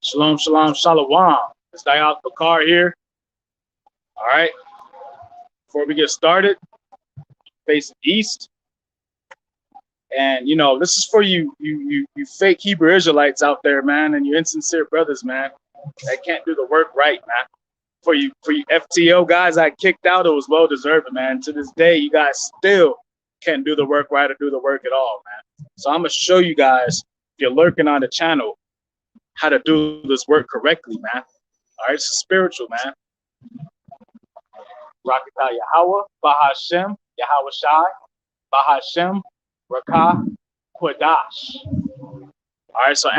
Shalom, shalom, shalom. It's Dayal Bakar here. All right. Before we get started, face east. And this is for you fake Hebrew Israelites out there, man, and you insincere brothers, man, that can't do the work right, man. For you FTO guys I kicked out, it was well deserved, man. To this day, you guys still can't do the work right or do the work at all, man. So I'm gonna show you guys, if you're lurking on the channel, how to do this work correctly, man. All right, it's spiritual, man. Rakatah Yahweh, Bahashem, Yahweh Shai, Bahashem, Rakah, Quadash. All right, so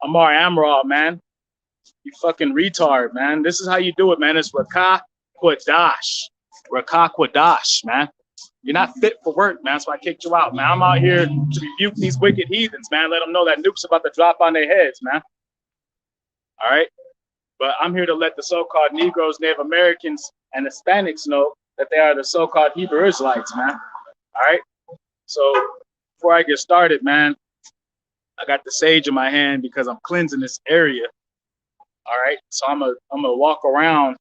Amar Amral, man. You fucking retard, man. This is how you do it, man. It's Rakah, Quadash. Rakah, Quadash, man. You're not fit for work, man. That's why I kicked you out, man. I'm out here to rebuke these wicked heathens, man. Let them know that nuke's about to drop on their heads, man. All right? But I'm here to let the so-called Negroes, Native Americans, and Hispanics know that they are the so-called Hebrew Israelites, man. All right? So before I get started, man, I got the sage in my hand because I'm cleansing this area. All right? So I'm gonna walk around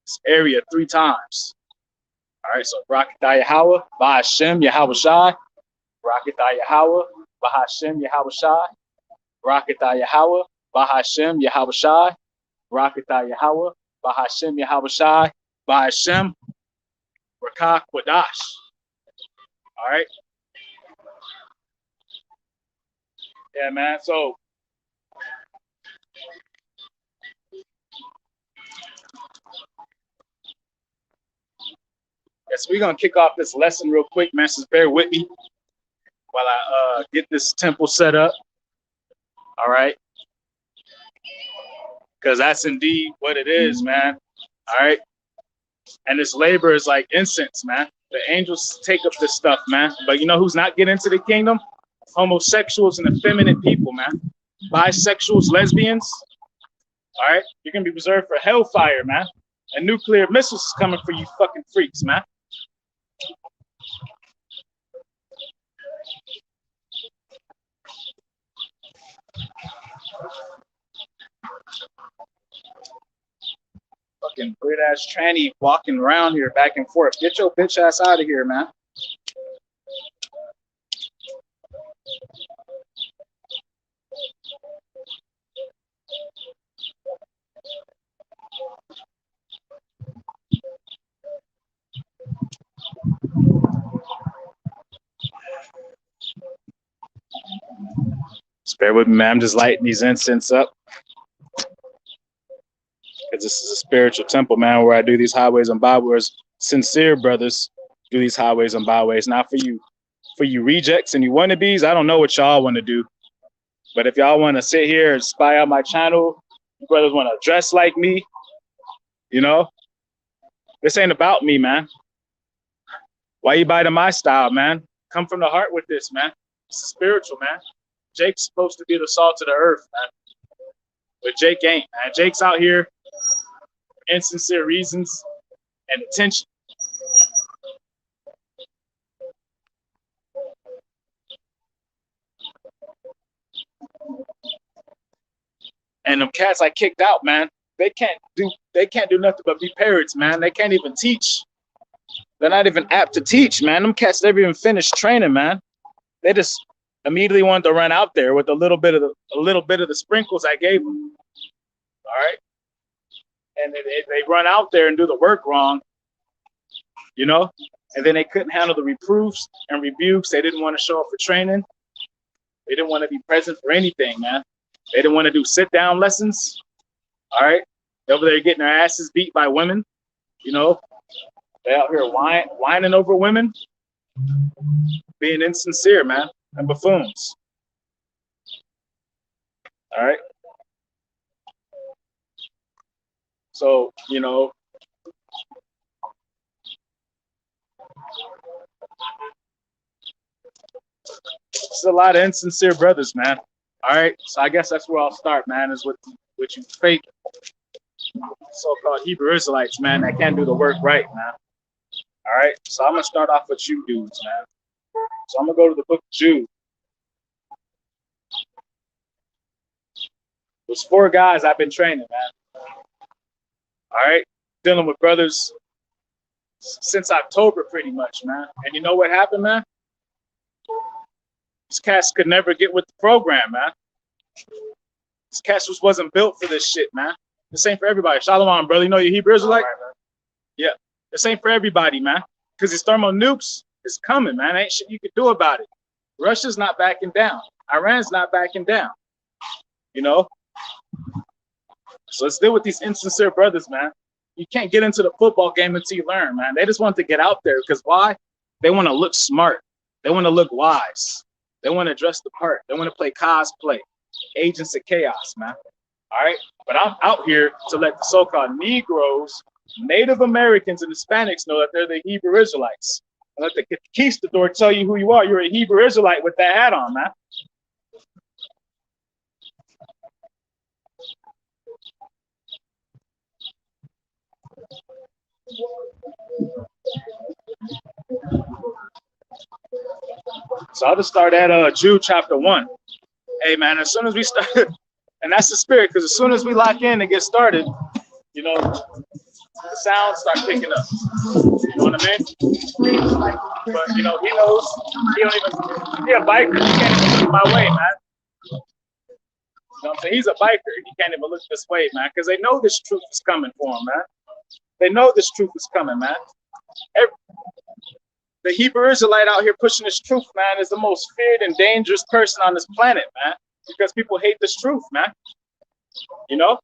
this area 3 times. All right? So Rakatah Yahweh, Bahashem, Yahweh Shai. Rakatah Yahweh, Bahashem, Yahweh Shai. Rakatah Yahweh, Bahashem, Yahweh Shai. Rakatah Yahweh, Bahashem, Yahweh Shai. Bahashem, Rakah Quadash. All right? Yeah, man. So yes, we're gonna kick off this lesson real quick, man. Just bear with me while I get this temple set up. All right, because that's indeed what it is, man. All right, and this labor is like incense, man. The angels take up this stuff, man. But you know who's not getting into the kingdom? Homosexuals and effeminate people, man. Bisexuals, lesbians. All right, you're gonna be reserved for hellfire, man. And nuclear missiles is coming for you fucking freaks, man. Fucking weird ass tranny walking around here back and forth. Get your bitch ass out of here, man. Just bear with me, man. I'm just lighting these incense up. Because this is a spiritual temple, man, where I do these highways and byways. Sincere brothers do these highways and byways. Not for you rejects and you wannabes. I don't know what y'all want to do. But if y'all want to sit here and spy out my channel, you brothers want to dress like me, this ain't about me, man. Why you biting my style, man? Come from the heart with this, man. It's spiritual, man. Jake's supposed to be the salt of the earth, man. But Jake ain't, man. Jake's out here for insincere reasons and attention. And them cats I kicked out, man, they can't do nothing but be parrots, man. They can't even teach. They're not even apt to teach, man. Them cats never even finished training, man. They just immediately wanted to run out there with a little bit of the sprinkles I gave them. All right, and they run out there and do the work wrong, and then they couldn't handle the reproofs and rebukes. They didn't want to show up for training. They didn't want to be present for anything, man. They didn't want to do sit-down lessons. All right, they're over there getting their asses beat by women. They out here whining over women, being insincere, man, and buffoons. All right. So, it's a lot of insincere brothers, man. All right. So I guess that's where I'll start, man, is with you fake so-called Hebrew Israelites, man, that can't do the work right, man. All right. So I'm going to start off with you dudes, man. So I'm going to go to the book of Jude. Those 4 guys I've been training, man. All right, dealing with brothers since October, pretty much, man. And you know what happened, man? These cats could never get with the program, man. These cats just wasn't built for this shit, man. This ain't for everybody. Shalom, brother. You know your Hebrew Israelite? Right, yeah. This ain't for everybody, man. Because these thermal nukes is coming, man. Ain't shit you can do about it. Russia's not backing down. Iran's not backing down. You know? So let's deal with these insincere brothers, man. You can't get into the football game until you learn, man. They just want to get out there because why? They want to look smart. They want to look wise. They want to dress the part. They want to play cosplay. Agents of chaos, man. All right? But I'm out here to let the so-called Negroes, Native Americans, and Hispanics know that they're the Hebrew Israelites. And let the conquistador tell you who you are. You're a Hebrew Israelite with that hat on, man. So I'll just start at Jude chapter 1. Hey, man, as soon as we start, and that's the spirit, because as soon as we lock in and get started, you know, the sounds start picking up. You know what I mean? But, you know, he knows. He don't even, he a biker. He can't even look my way, man. You know what I'm saying? He's a biker. He can't even look this way, man, because they know this truth is coming for him, man. They know this truth is coming, man. The Hebrew Israelite out here pushing this truth, man, is the most feared and dangerous person on this planet, man, because people hate this truth, man. You know?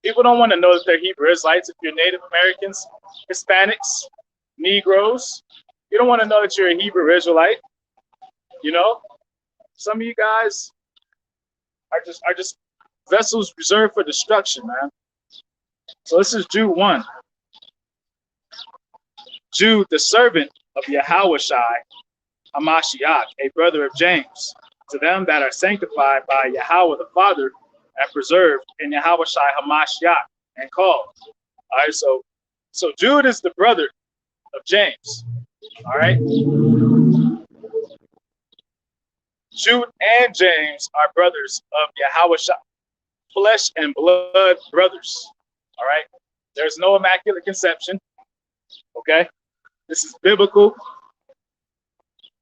People don't want to know that they're Hebrew Israelites. If you're Native Americans, Hispanics, Negroes, you don't want to know that you're a Hebrew Israelite. You know? Some of you guys are just vessels reserved for destruction, man. So this is Jude 1. Jude, the servant of Yahawashi Hamashiach, a brother of James, to them that are sanctified by Yahweh the Father and preserved in Yahawashi Hamashiach and called. All right, so Jude is the brother of James. All right. Jude and James are brothers of Yahawashi, flesh and blood brothers. All right. There's no immaculate conception. Okay. This is biblical.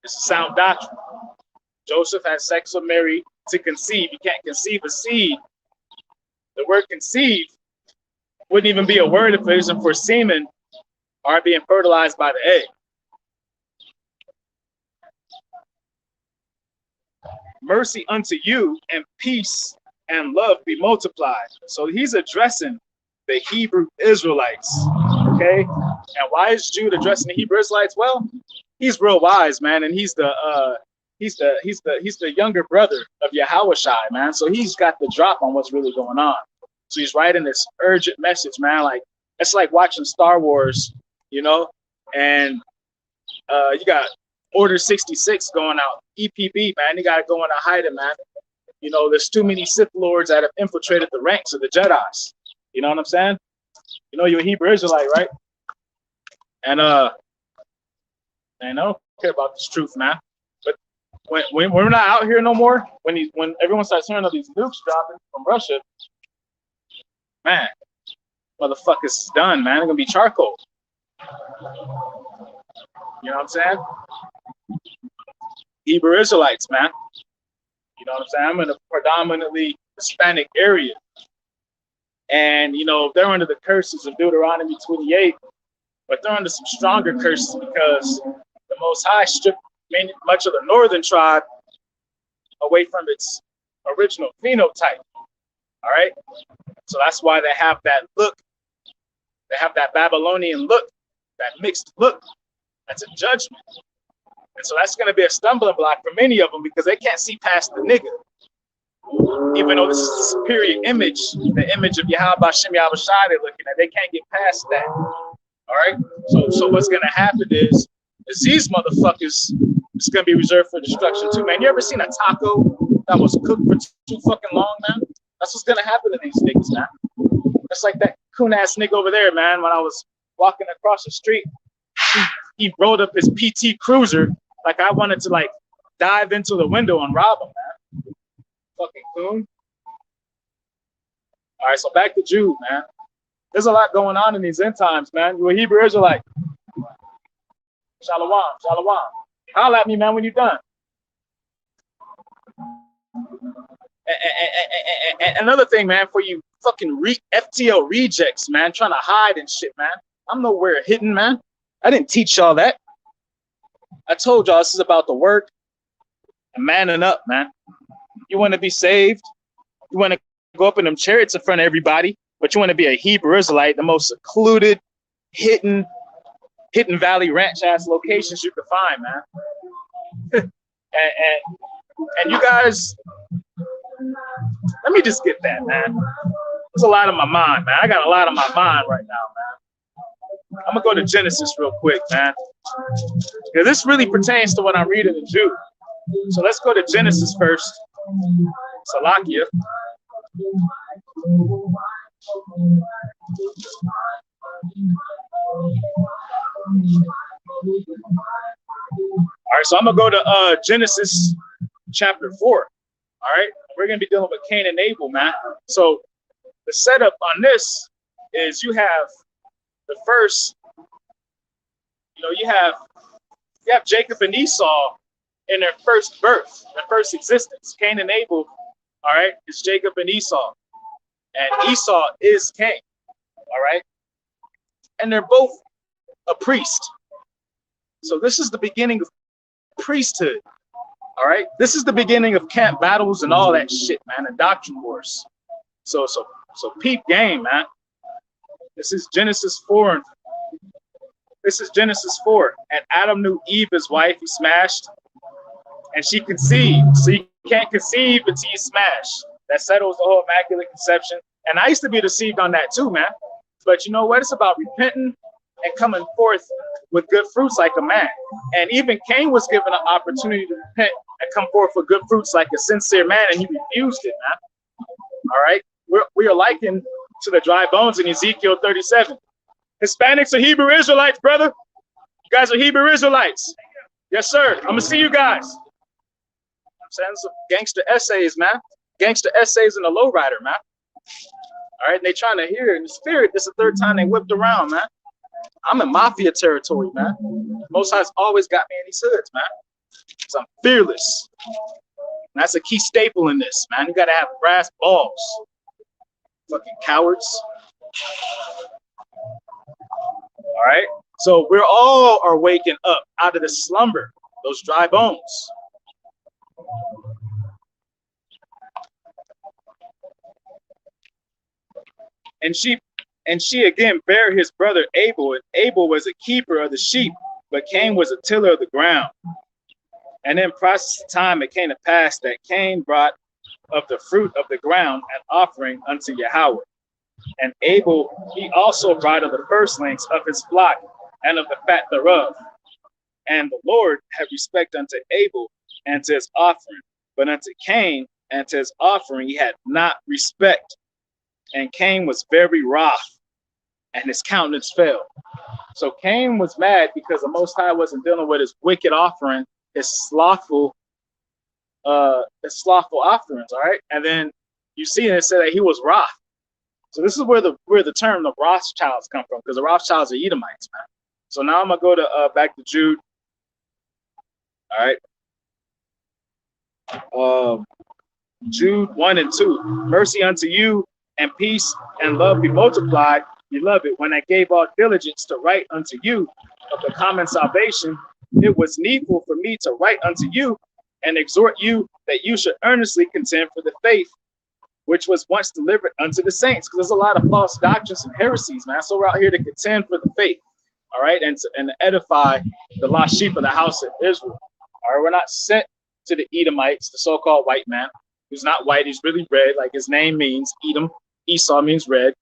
This is sound doctrine. Joseph had sex with Mary to conceive. You can't conceive a seed. The word conceive wouldn't even be a word if it isn't for semen or being fertilized by the egg. Mercy unto you and peace and love be multiplied. So he's addressing the Hebrew Israelites. Okay, and why is Jude addressing the Hebrew Israelites? Well, he's real wise, man, and he's the younger brother of Yahawashi, man. So he's got the drop on what's really going on. So he's writing this urgent message, man. Like it's like watching Star Wars, you know, and you got Order 66 going out, EPB, man. You got to go into hiding, man. You know, there's too many Sith Lords that have infiltrated the ranks of the Jedis. You know what I'm saying? You know, you're a Hebrew Israelite, right? And I don't care about this truth, man. But when we're not out here no more, when everyone starts hearing of these nukes dropping from Russia, man, motherfuckers is done, man. They're gonna be charcoal. You know what I'm saying? Hebrew Israelites, man. You know what I'm saying? I'm in a predominantly Hispanic area. And, you know, they're under the curses of Deuteronomy 28, but they're under some stronger curses because the Most High stripped much of the northern tribe away from its original phenotype. All right? So that's why they have that look. They have that Babylonian look, that mixed look. That's a judgment. And so that's going to be a stumbling block for many of them because they can't see past the nigga. Even though this is a superior image, the image of Yahweh Shem Yahawashi they're looking at, they can't get past that. All right? So what's going to happen is these motherfuckers is going to be reserved for destruction too, man. You ever seen a taco that was cooked for too fucking long, man? That's what's going to happen to these niggas, man. That's like that coon-ass nigga over there, man. When I was walking across the street, he rolled up his PT Cruiser like I wanted to, like, dive into the window and rob him, man. Fucking coon. All right, so back to Jude, man. There's a lot going on in these end times, man. You're a Hebrew Israelite. Shalom, shalom. Holla at me, man, when you're done. And another thing, man, for you fucking FTL rejects, man, trying to hide and shit, man. I'm nowhere hidden, man. I didn't teach y'all that. I told y'all this is about the work and manning up, man. You want to be saved. You want to go up in them chariots in front of everybody, but you want to be a Hebrew Israelite, the most secluded, hidden valley ranch ass locations you could find, man. and you guys, let me just get that, man. There's a lot on my mind, man. I got a lot on my mind right now, man. I'm gonna go to Genesis real quick, man. Because this really pertains to what I'm reading in Jude. So let's go to Genesis first. Salakia. All right, so I'm gonna go to Genesis chapter 4. All right, we're gonna be dealing with Cain and Abel, man. So the setup on this is you have the first, you have Jacob and Esau in their first birth, their first existence. Cain and Abel, all right, is Jacob and Esau, and Esau is Cain, all right, and they're both a priest. So this is the beginning of priesthood. All right, this is the beginning of camp battles and all that shit, man, and doctrine wars. So peep game, man. This is Genesis 4. This is Genesis 4. And Adam knew Eve, his wife. He smashed, and she conceived. So you can't conceive until you smash. That settles the whole immaculate conception. And I used to be deceived on that too, man. But you know what? It's about repenting and coming forth with good fruits like a man. And even Cain was given an opportunity to repent and come forth with good fruits like a sincere man, and he refused it, man. All right? We are likened to the dry bones in Ezekiel 37. Hispanics are Hebrew Israelites, brother. You guys are Hebrew Israelites. Yes, sir. I'm going to see you guys. I'm saying some gangster essays, man. Gangster essays in the lowrider, man. All right? And they trying to hear it in the spirit. This is the third time they whipped around, man. I'm in mafia territory, man. Most High's always got me in these hoods, man. Because I'm fearless. And that's a key staple in this, man. You got to have brass balls. Fucking cowards. All right? So we're all are waking up out of the slumber, those dry bones. And she again bare his brother Abel, and Abel was a keeper of the sheep, but Cain was a tiller of the ground. And in process of time it came to pass that Cain brought of the fruit of the ground an offering unto Yahweh. And Abel he also brought of the firstlings of his flock and of the fat thereof. And the Lord had respect unto Abel and to his offering, but unto Cain and to his offering he had not respect. And Cain was very wroth, and his countenance fell. So Cain was mad because the Most High wasn't dealing with his wicked offering, his slothful offerings. All right, and then you see it said that he was wroth. So this is where the term the Rothschilds come from, because the Rothschilds are Edomites, man. So now I'm gonna go to back to Jude. All right, Jude 1 and 2. Mercy unto you and peace and love be multiplied, beloved, when I gave all diligence to write unto you of the common salvation, it was needful for me to write unto you and exhort you that you should earnestly contend for the faith which was once delivered unto the saints. Because there's a lot of false doctrines and heresies, man. So we're out here to contend for the faith, all right, and to edify the lost sheep of the house of Israel. All right, we're not sent to the Edomites, the so-called white man, who's not white, he's really red, like his name means. Edom, Esau means red.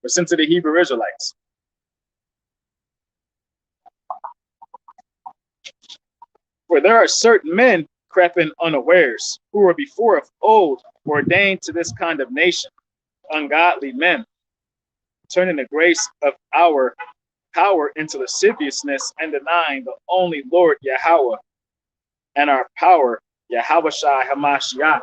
We're sent to the Hebrew Israelites. For there are certain men crept in unawares, who were before of old ordained to this kind of nation, ungodly men, turning the grace of our power into lasciviousness and denying the only Lord Yahweh and our power, Yahweh Shai Hamashiach.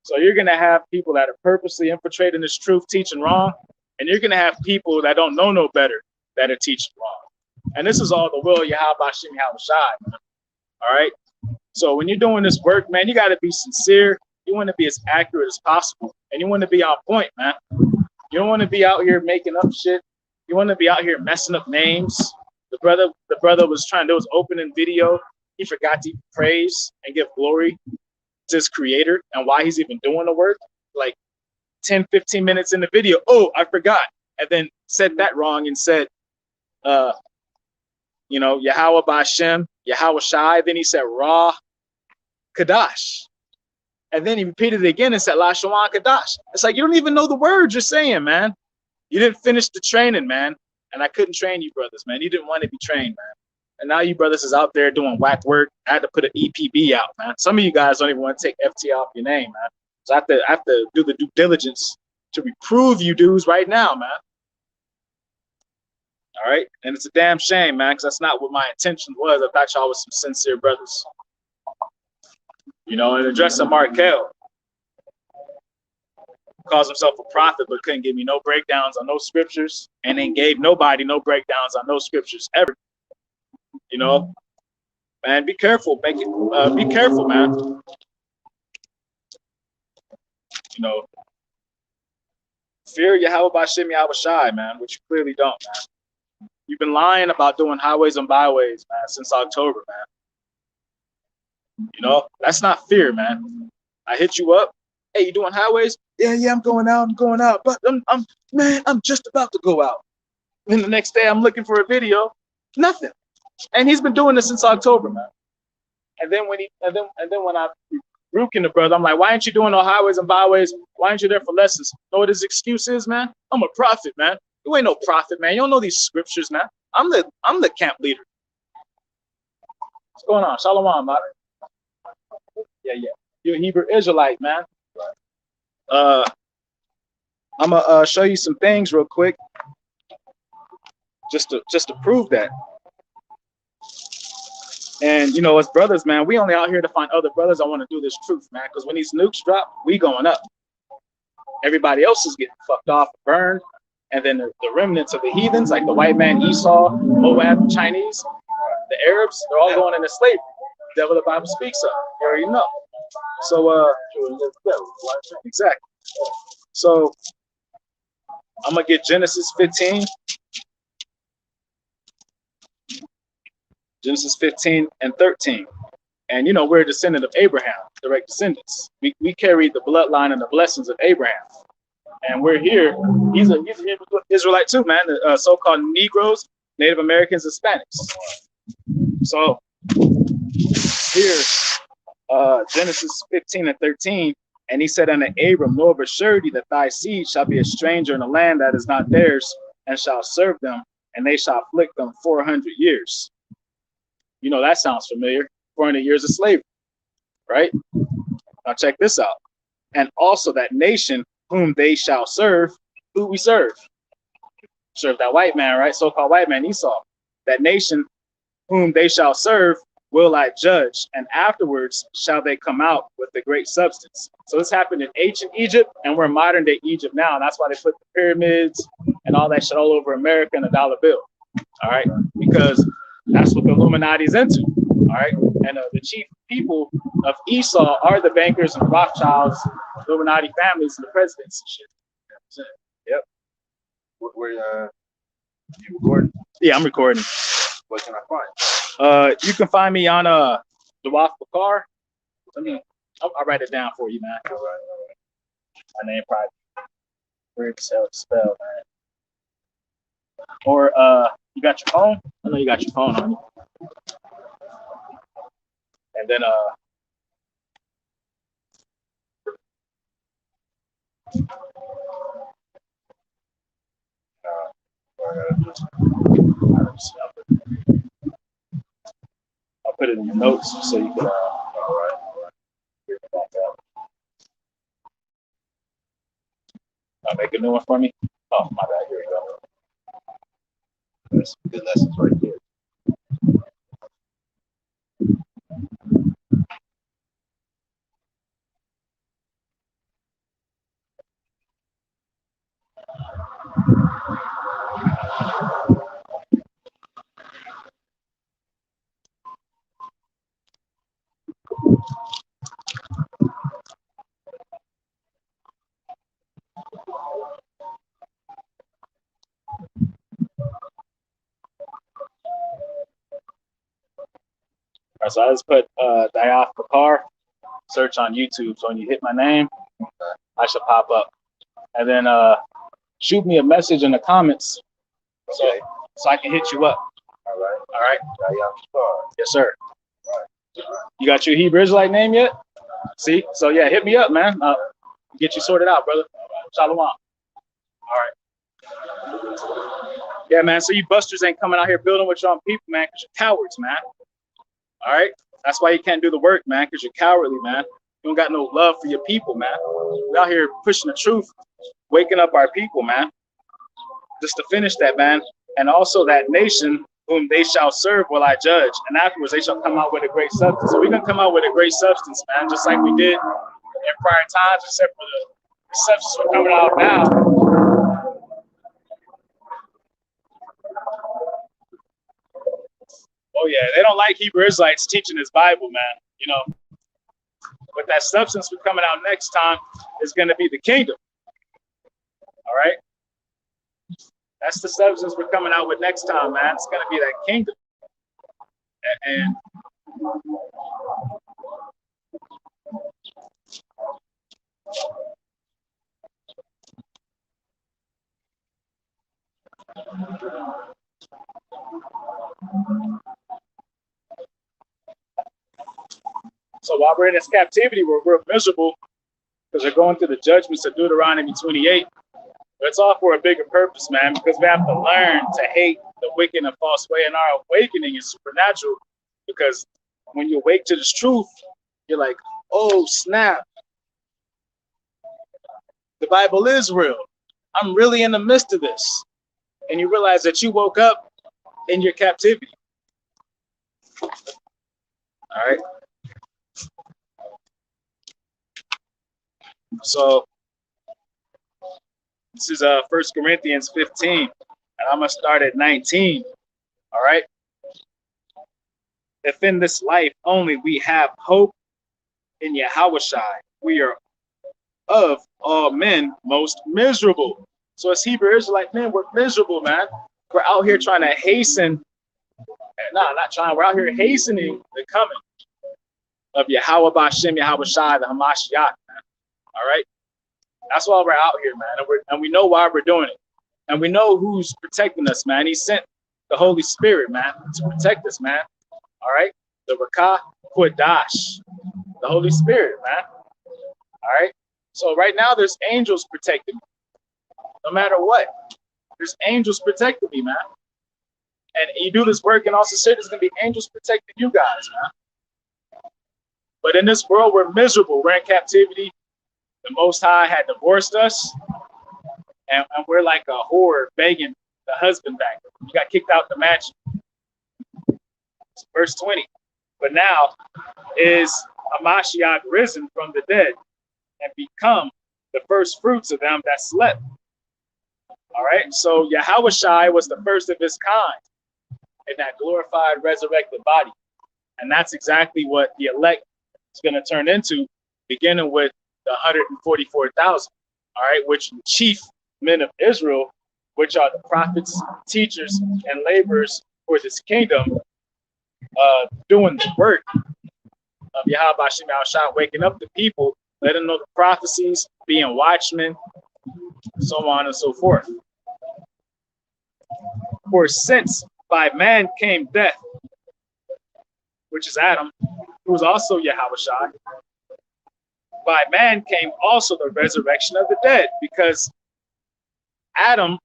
So you're going to have people that are purposely infiltrating this truth, teaching wrong, and you're going to have people that don't know no better that are teaching wrong. And this is all the will of Yahweh Hashem Yahushai. All right. So when you're doing this work, man, you got to be sincere. You want to be as accurate as possible, and you want to be on point, man. You don't want to be out here making up shit. You want to be out here messing up names. The brother was trying to do his opening video. He forgot to praise and give glory to his creator and why he's even doing the work. Like 10, 15 minutes in the video. Oh, I forgot. And then said that wrong and said, Yahweh Ba'Shem, Yahweh Shai. Then he said Ra Kadash. And then he repeated it again and said La Shawan Kadash. It's like you don't even know the words you're saying, man. You didn't finish the training, man. And I couldn't train you brothers, man. You didn't want to be trained, man. And now you brothers is out there doing whack work. I had to put an EPB out, man. Some of you guys don't even want to take FT off your name, man. So I have to do the due diligence to reprove you dudes right now, man. All right? And it's a damn shame, man, because that's not what my intention was. I thought y'all was some sincere brothers. And addressing Markel. Calls himself a prophet, but couldn't give me no breakdowns on no scriptures, and then gave nobody no breakdowns on no scriptures ever. Man, be careful. Be careful, man. Fear Yahweh Ba'Shem Yahweh Shai, man, which you clearly don't, man. You've been lying about doing highways and byways, man, since October, man. That's not fear, man. I hit you up. Hey, you doing highways? Yeah, I'm going out, but I'm just about to go out. And the next day I'm looking for a video, nothing. And he's been doing this since October, man. And then when I rebuking the brother, I'm like, why aren't you doing no highways and byways? Why aren't you there for lessons? Know what his excuse is, man? I'm a prophet, man. You ain't no prophet, man. You don't know these scriptures, man. I'm the camp leader. What's going on? Shalom, man. Yeah. You're a Hebrew Israelite, man. I'm gonna show you some things real quick, just to prove that. And as brothers, man, we only out here to find other brothers that want to do this truth, man. Because when these nukes drop, we going up. Everybody else is getting fucked off, burned, and then the remnants of the heathens, like the white man Esau, Moab, Chinese, the Arabs, they're all going into slavery. The devil the Bible speaks of. You already know. So exactly. So I'm gonna get Genesis 15. Genesis 15 and 13. And we're a descendant of Abraham, direct descendants. We carry the bloodline and the blessings of Abraham. And we're here. He's an Israelite too, man. The so-called Negroes, Native Americans, Hispanics. So here, Genesis 15 and 13. And he said unto Abram, know of a surety that thy seed shall be a stranger in a land that is not theirs, and shall serve them, and they shall afflict them 400 years. That sounds familiar. 400 years of slavery, right? Now check this out. And also that nation whom they shall serve, who we serve? Serve that white man, right? So-called white man, Esau. That nation whom they shall serve will I judge, and afterwards shall they come out with the great substance. So this happened in ancient Egypt, and we're in modern day Egypt now. And that's why they put the pyramids and all that shit all over America and the dollar bill. All right, because that's what the Illuminati is into. All right, and the chief people of Esau are the bankers and Rothschilds, Illuminati families, and the presidents and shit. Yep. Where you recording? Yeah, I'm recording. What can I find? You can find me on Dawaf Bakar. I'll write it down for you, man. All right. My name probably weird as hell to spell, man. Or you got your phone? I know you got your phone on you. And then I'll put it in your notes so you can all right. Hear it back out. I'll make a new one for me. Oh, my bad. Here we go. There's some good lessons right there. Right, so I just put Dayaf Bakar, search on YouTube. So when you hit my name, I should pop up. And then shoot me a message in the comments Okay. so I can hit you up. All right. All right? Dayaf Bakar. Yes, sir. You got your Hebrew Israelite name yet? See? So yeah, hit me up, man. Get you sorted out, brother. Shalom. All right. Yeah, man. So you busters ain't coming out here building with your own people, man, because you're cowards, man. All right? That's why you can't do the work, man, because you're cowardly, man. You don't got no love for your people, man. We out here pushing the truth, waking up our people, man. Just to finish that, man. And also that nation whom they shall serve will I judge. And afterwards they shall come out with a great substance. So we're going to come out with a great substance, man, just like we did in prior times, except for the substance we're coming out now. Oh, yeah, they don't like Hebrew Israelites teaching this Bible, man, you know. But that substance we're coming out next time is going to be the kingdom. All right? That's the substance we're coming out with next time, man. It's going to be that kingdom. And so while we're in this captivity, we're miserable because we're going through the judgments of Deuteronomy 28. But it's all for a bigger purpose, man, because we have to learn to hate the wicked and false way. And our awakening is supernatural because when you awake to this truth, you're like, oh, snap. The Bible is real. I'm really in the midst of this. And you realize that you woke up in your captivity. All right. So this is 1 Corinthians 15, and I'm going to start at 19. All right. If in this life only we have hope in Yahushua, we are of all men most miserable. So as Hebrew Israelite men, we're miserable, man. We're out here trying to hasten. No, not trying. We're out here hastening the coming of Yahweh Bashem, Yahushua, the Hamashiach, man. All right. That's why we're out here, man. And we know why we're doing it. And we know who's protecting us, man. He sent the Holy Spirit, man, to protect us, man. All right. The Rakah Kodash, the Holy Spirit, man. All right. So right now there's angels protecting me. No matter what, there's angels protecting me, man. And you do this work and also say there's going to be angels protecting you guys, man. But in this world, we're miserable. We're in captivity. The Most High had divorced us. And we're like a whore begging the husband back. You got kicked out the mansion. Verse 20. But now is Hamashiach risen from the dead and become the first fruits of them that slept. All right. So Yahushua was the first of his kind in that glorified, resurrected body. And that's exactly what the elect is going to turn into, beginning with the 144,000. All right. Which the chief men of Israel, which are the prophets, teachers, and laborers for this kingdom, doing the work of Yahweh Bashem Yahushua, waking up the people, letting them know the prophecies, being watchmen, so on and so forth. For since by man came death, which is Adam, who is also Yahushua, by man came also the resurrection of the dead, because Adam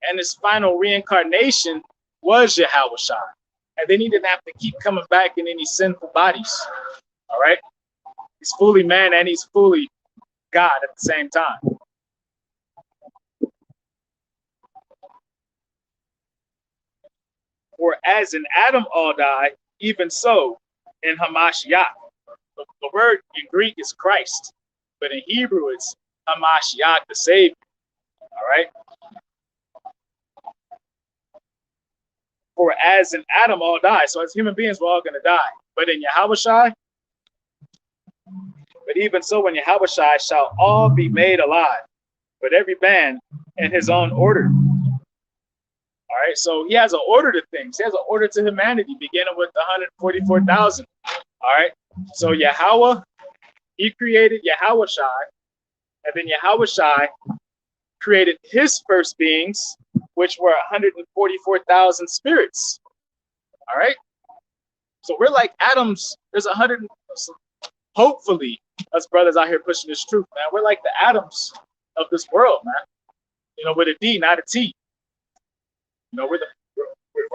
and his final reincarnation was Yahushua. And then he didn't have to keep coming back in any sinful bodies. All right? He's fully man and he's fully God at the same time. For as in Adam all die, even so in Hamashiach. The word in Greek is Christ, but in Hebrew it's Hamashiach, the Savior. All right? For as in Adam all die, so as human beings we're all going to die. But in Yahushua, even so when Yahushua shall all be made alive, but every man in his own order. All right, so he has an order to things. He has an order to humanity, beginning with the 144,000. All right, so Yahweh, he created Yahushua, and then Yahushua created his first beings, which were 144,000 spirits. All right, so we're like atoms. There's 100. Hopefully, us brothers out here pushing this truth, man. We're like the atoms of this world, man. You know, with a D, not a T. You know, we're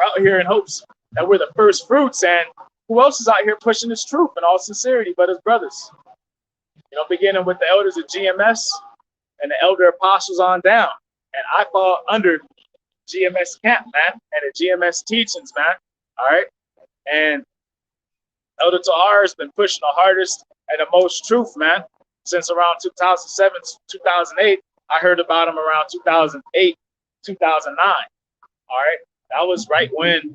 out here in hopes that we're the first fruits, and who else is out here pushing this truth in all sincerity but his brothers? You know, beginning with the elders of GMS and the elder apostles on down. And I fall under GMS camp, man, and the GMS teachings, man. All right. And Elder Tahar has been pushing the hardest and the most truth, man, since around 2007, 2008. I heard about him around 2008, 2009. All right. That was right when,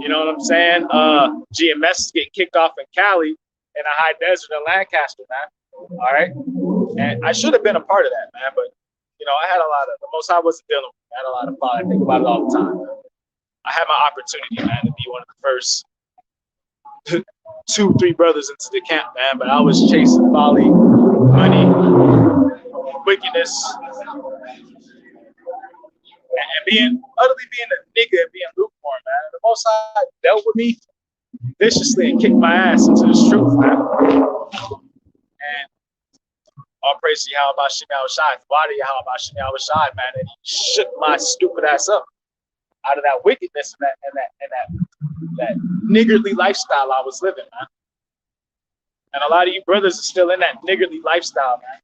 you know what I'm saying? GMS is getting kicked off in Cali in the high desert in Lancaster, man. All right. And I should have been a part of that, man. But, you know, I had a lot of, the most I wasn't dealing with. I had a lot of fun. I think about it all the time. I had my opportunity, man, to be one of the first 2-3 brothers into the camp, man. But I was chasing folly, money, wickedness, and being utterly being a nigga and being lukewarm, man. The Most High dealt with me viciously and kicked my ass into this truth, man. And all praise to Yahweh Shem Yahushai, body Yahweh Shem Yahushai, man. And he shook my stupid ass up out of that wickedness and that niggardly lifestyle I was living, man. And a lot of you brothers are still in that niggardly lifestyle, man.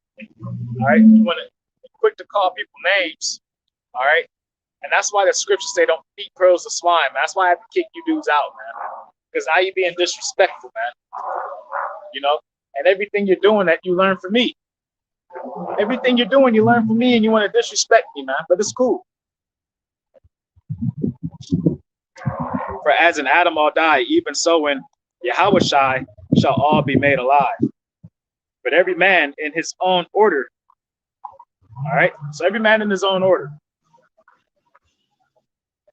All right, you want to be quick to call people names, all right. And that's why the scriptures say don't feed pearls to swine, man. That's why I have to kick you dudes out, man. Because now you're being disrespectful, man. You know, and everything you're doing that you learn from me. Everything you're doing, you learn from me, and you want to disrespect me, man. But it's cool. For as in Adam all die, even so in Yahushua shall all be made alive. But every man in his own order. All right. So every man in his own order.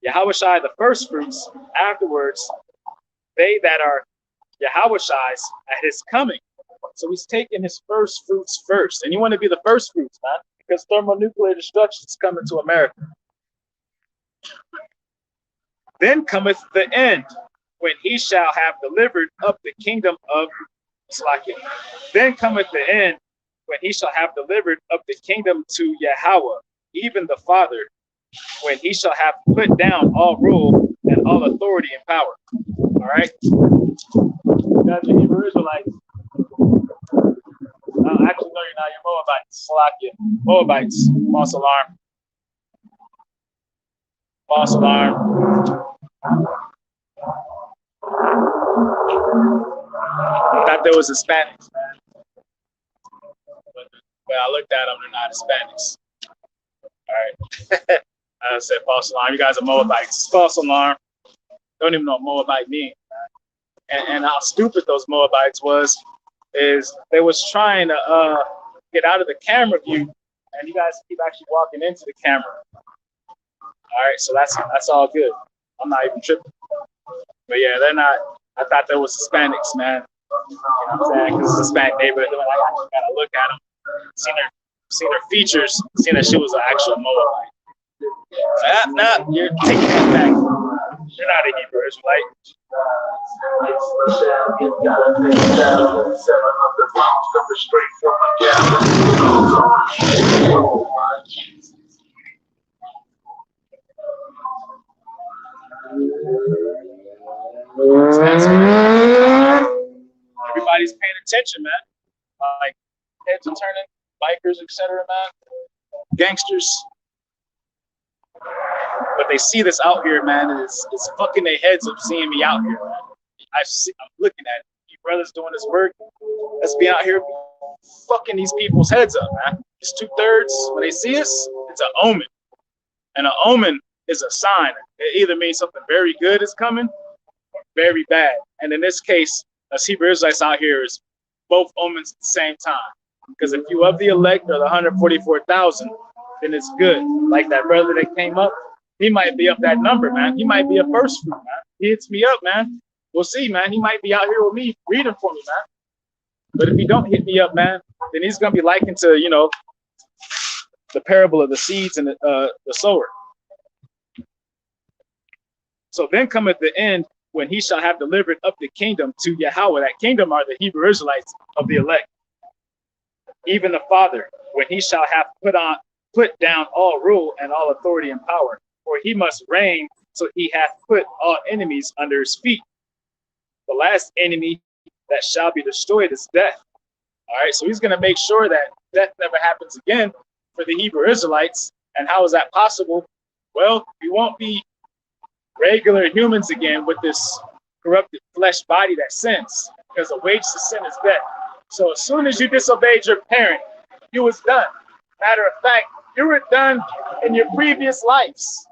Yahushua the first fruits, afterwards, they that are Yahushua's at his coming. So he's taking his first fruits first. And you want to be the first fruits, man, because thermonuclear destruction is coming to America. Then cometh the end, when he shall have delivered up the kingdom of Slakia. Then cometh the end, when he shall have delivered up the kingdom to Yahweh, even the Father, when he shall have put down all rule and all authority and power. All right? That's the Hebrew Israelites. Actually, no, you're not. You're Moabites. Slakia. Moabites. False alarm. False alarm. I thought there was Hispanics, man. But when I looked at them, they're not Hispanics. All right. I said false alarm. You guys are Moabites. False alarm. Don't even know what Moabite means, man. And how stupid those Moabites is they was trying to get out of the camera view, and you guys keep actually walking into the camera. All right, so that's all good. I'm not even tripping. But yeah, they're not. I thought there was Hispanics, man. You know what I'm saying? Because it's a Hispanic neighborhood. I actually gotta look at them, seen her features, seen that she was an actual Moabite. Nah, you're taking that back. You're not a Hebrew Israelite. Everybody's paying attention, man. Like heads are turning, bikers, etc., man. Gangsters. But they see this out here, man, and it's fucking their heads up seeing me out here, man. I'm looking at it. You brothers doing this work. Let's be out here fucking these people's heads up, man. It's 2/3. When they see us, it's an omen. And an omen is a sign. It either means something very good is coming or very bad. And in this case, us Hebrew Israelites out here is both omens at the same time. Because if you of the elect or the 144,000, then it's good. Like that brother that came up, he might be of that number, man. He might be a first fruit, man. He hits me up, man. We'll see, man. He might be out here with me reading for me, man. But if he don't hit me up, man, then he's gonna be likened to, you know, the parable of the seeds and the sower. So then cometh the end, when he shall have delivered up the kingdom to Yahweh. That kingdom are the Hebrew Israelites of the elect. Even the Father, when he shall have put down all rule and all authority and power. For he must reign till he hath put all enemies under his feet. The last enemy that shall be destroyed is death. All right, so he's going to make sure that death never happens again for the Hebrew Israelites. And how is that possible? Well, we won't be regular humans again with this corrupted flesh body that sins, because the wages of sin is death. So as soon as you disobeyed your parent, you was done. Matter of fact, you were done in your previous lives.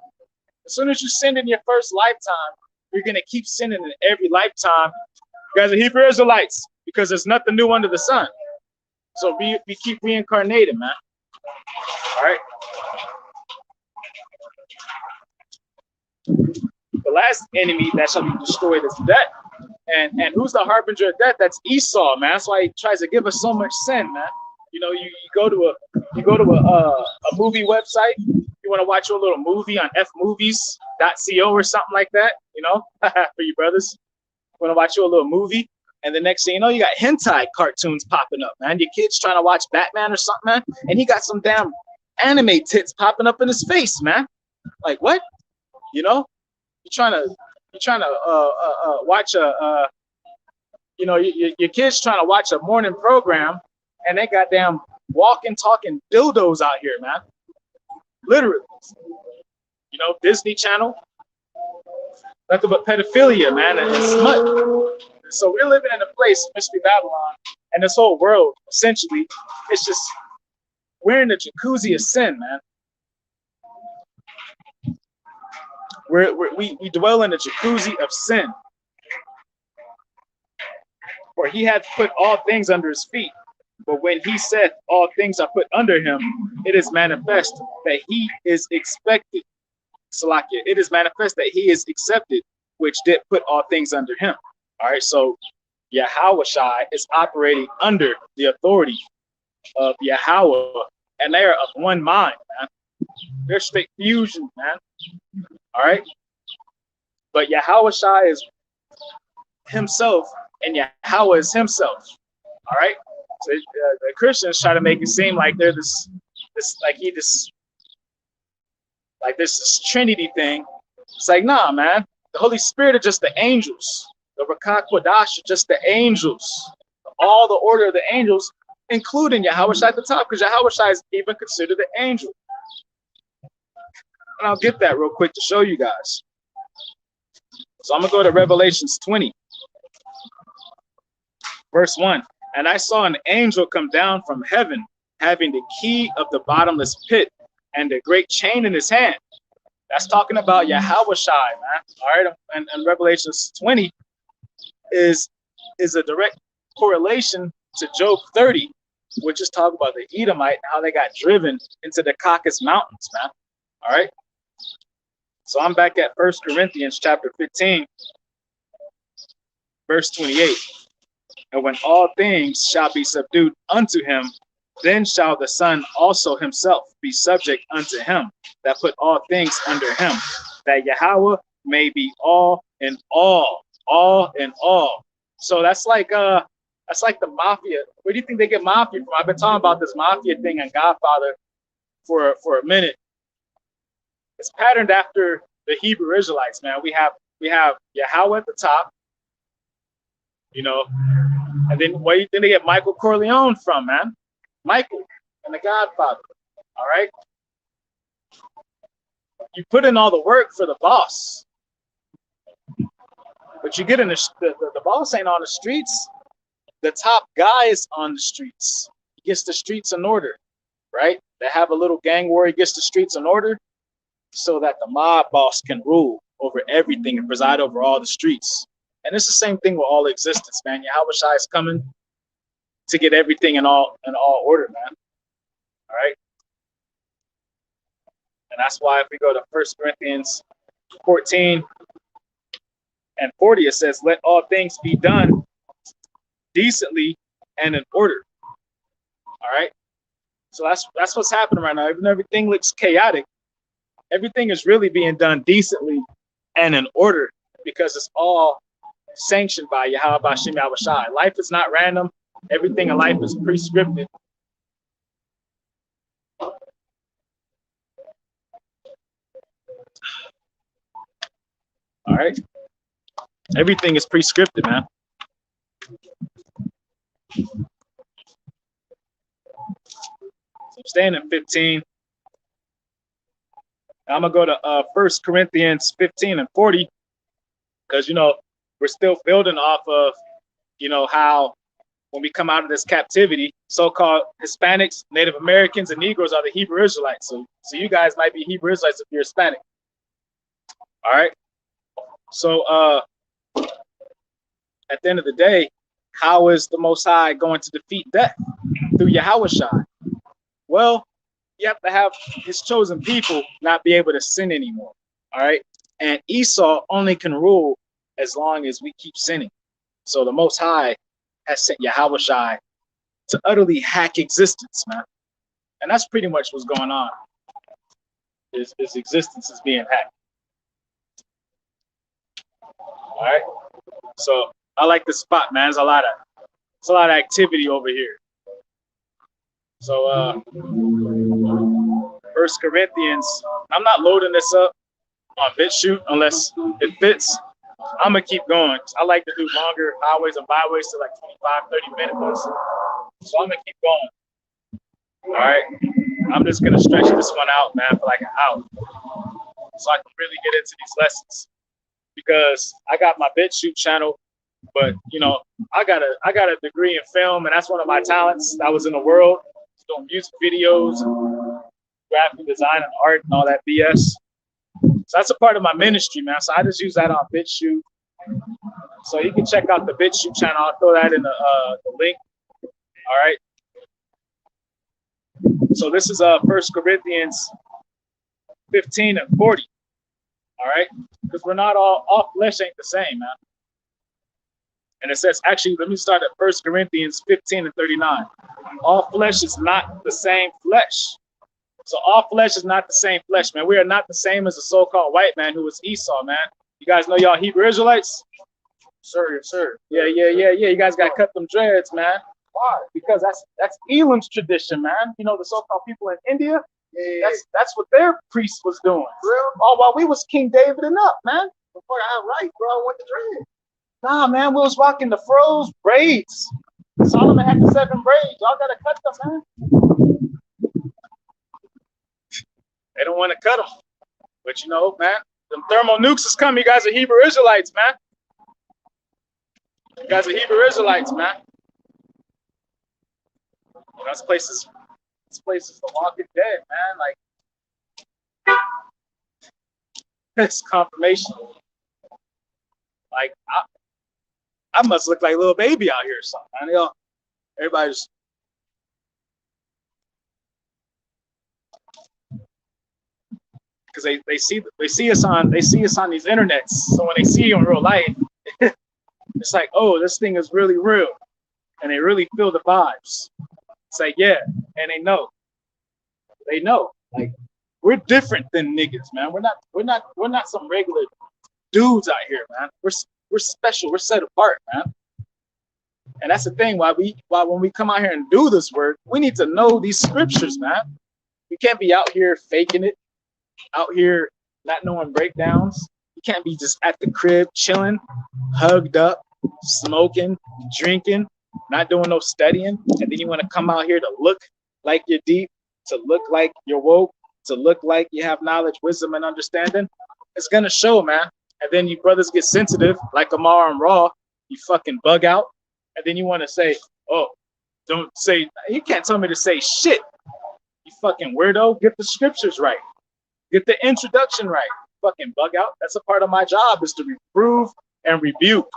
As soon as you sinned in your first lifetime, you're going to keep sinning in every lifetime. You guys are Hebrew Israelites, because there's nothing new under the sun. So we keep reincarnating, man. All right. The last enemy that shall be destroyed is death. And who's the harbinger of death? That's Esau, man. That's why he tries to give us so much sin, man. You know, you go to a movie website. You want to watch a little movie on fmovies.co or something like that, you know, for you brothers. You want to watch you a little movie, and the next thing you know, you got hentai cartoons popping up, man. Your kid's trying to watch Batman or something, man, and he got some damn anime tits popping up in his face, man. Like what? You know, you're trying to watch a you know, your kid's trying to watch a morning program, and they got damn walking, talking dildos out here, man. Literally. You know, Disney Channel. Nothing but pedophilia, man, and smut. So we're living in a place, Mystery Babylon, and this whole world, essentially, it's just, we're in a jacuzzi of sin, man. We dwell in a jacuzzi of sin. For he hath put all things under his feet. But when he said all things are put under him, it is manifest that he is expected. Salakia, it is manifest that he is accepted, which did put all things under him. All right, so Yahawashi is operating under the authority of Yahweh, and they are of one mind, man. They're straight fusion, man. All right, but Yahawashi is himself, and Yahweh is himself. All right, so the Christians try to make it seem like they're this Trinity thing. It's like, nah, man. The Holy Spirit are just the angels. The Rakah Kodash are just the angels. All the order of the angels, including Yahawashi at the top, because Yahawashi is even considered an angel. And I'll get that real quick to show you guys. So I'm going to go to Revelations 20, verse 1. And I saw an angel come down from heaven, having the key of the bottomless pit and a great chain in his hand. That's talking about Yahawashi, man. All right, and Revelations 20 is a direct correlation to Job 30, which is talking about the Edomite and how they got driven into the Caucasus Mountains, man. All right. So I'm back at 1 Corinthians chapter 15, verse 28. And when all things shall be subdued unto him, then shall the Son also himself be subject unto him that put all things under him, that Yahweh may be all in all in all. So that's like the mafia. Where do you think they get mafia from? I've been talking about this mafia thing on Godfather for a minute. It's patterned after the Hebrew Israelites, man. We have Yahweh at the top, you know, and then where do you think they get Michael Corleone from, man? Michael and the Godfather. All right. You put in all the work for the boss, but you get in the boss ain't on the streets. The top guy is on the streets. He gets the streets in order, right? They have a little gang war. He gets the streets in order so that the mob boss can rule over everything and preside over all the streets. And it's the same thing with all existence, man. Yahawashi is coming to get everything in all order, man. All right. And that's why if we go to 1 Corinthians 14 and 40, it says, let all things be done decently and in order. All right. So that's what's happening right now. Even though everything looks chaotic, everything is really being done decently and in order because it's all sanctioned by Yahweh B'Shem Yahweh Shai. Life is not random. Everything in life is prescripted. All right. Everything is prescripted, man. So I'm staying in 15. I'm going to go to 1 Corinthians 15 and 40 because, you know, we're still building off of, you know, how when we come out of this captivity, so-called Hispanics, Native Americans, and Negroes are the Hebrew Israelites. So you guys might be Hebrew Israelites if you're Hispanic. All right. So at the end of the day, how is the Most High going to defeat death? Through Yahweh Shai. Well, you have to have his chosen people not be able to sin anymore. All right. And Esau only can rule as long as we keep sinning. So the Most High has sent Yahweh Shai to utterly hack existence, man. And that's pretty much what's going on. His existence is being hacked. All right. So I like the spot, man. There's a lot of activity over here. So 1 Corinthians, I'm not loading this up on BitChute unless it fits. I'm gonna keep going. I like to do longer highways and byways to like 25-30 minute ones. So I'm gonna keep going. All right. I'm just gonna stretch this one out, man, for like an hour. So I can really get into these lessons. Because I got my BitChute channel, but you know, I got a degree in film, and that's one of my talents. I was in the world doing music videos, graphic design and art and all that BS. So that's a part of my ministry, man. So I just use that on BitChute. So you can check out the BitChute channel. I'll throw that in the link. All right. So this is 1 Corinthians 15 and 40. All right, because we're not all flesh ain't the same, man. And it says, actually, let me start at 1 Corinthians 15 and 39. All flesh is not the same flesh. So all flesh is not the same flesh, man. We are not the same as the so-called white man who was Esau, man. You guys know y'all Hebrew Israelites? Sir, yes, sir. Yeah. You guys got to cut them dreads, man. Why? Because that's Elam's tradition, man. You know, the so-called people in India, that's what their priest was doing. Real? Oh, while we was King David and up, man. Before I right, bro, I went to dread. Nah, man, we was rocking the froze braids. Solomon had the 7 braids. Y'all gotta cut them, man. They don't want to cut them. But you know, man, them thermal nukes is coming. You guys are Hebrew Israelites, man. You guys are Hebrew Israelites, man. You know, this place is the Walking Dead, man. Like, it's confirmation. Like, I must look like a little baby out here or something. Man. You know, everybody's because they see us on these internets. So when they see you in real life, it's like, oh, this thing is really real, and they really feel the vibes. It's like, yeah, and they know, like we're different than niggas, man. We're not some regular dudes out here, man. We're special. We're set apart, man. And that's the thing. Why when we come out here and do this work, we need to know these scriptures, man. We can't be out here faking it, out here not knowing breakdowns. You can't be just at the crib chilling, hugged up, smoking, drinking, not doing no studying, and then you want to come out here to look like you're deep, to look like you're woke, to look like you have knowledge, wisdom, and understanding. It's gonna show, man. And then you brothers get sensitive, like Amar and Raw. You fucking bug out, and then you want to say, "Oh, don't say." You can't tell me to say shit. You fucking weirdo. Get the scriptures right. Get the introduction right. Fucking bug out. That's a part of my job, is to reprove and rebuke.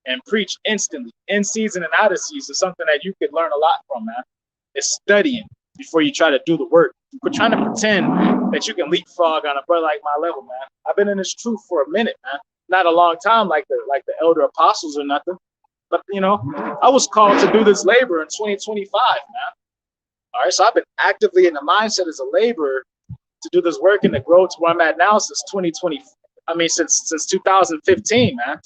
and preach instantly, in season and out of season, something that you could learn a lot from, man. Is studying before you try to do the work. Quit trying to pretend that you can leapfrog on a brother like my level, man. I've been in this truth for a minute, man. Not a long time like the elder apostles or nothing. But you know, I was called to do this labor in 2025, man. All right, so I've been actively in the mindset as a laborer to do this work and to grow to where I'm at now since 2020. I mean, since 2015, man.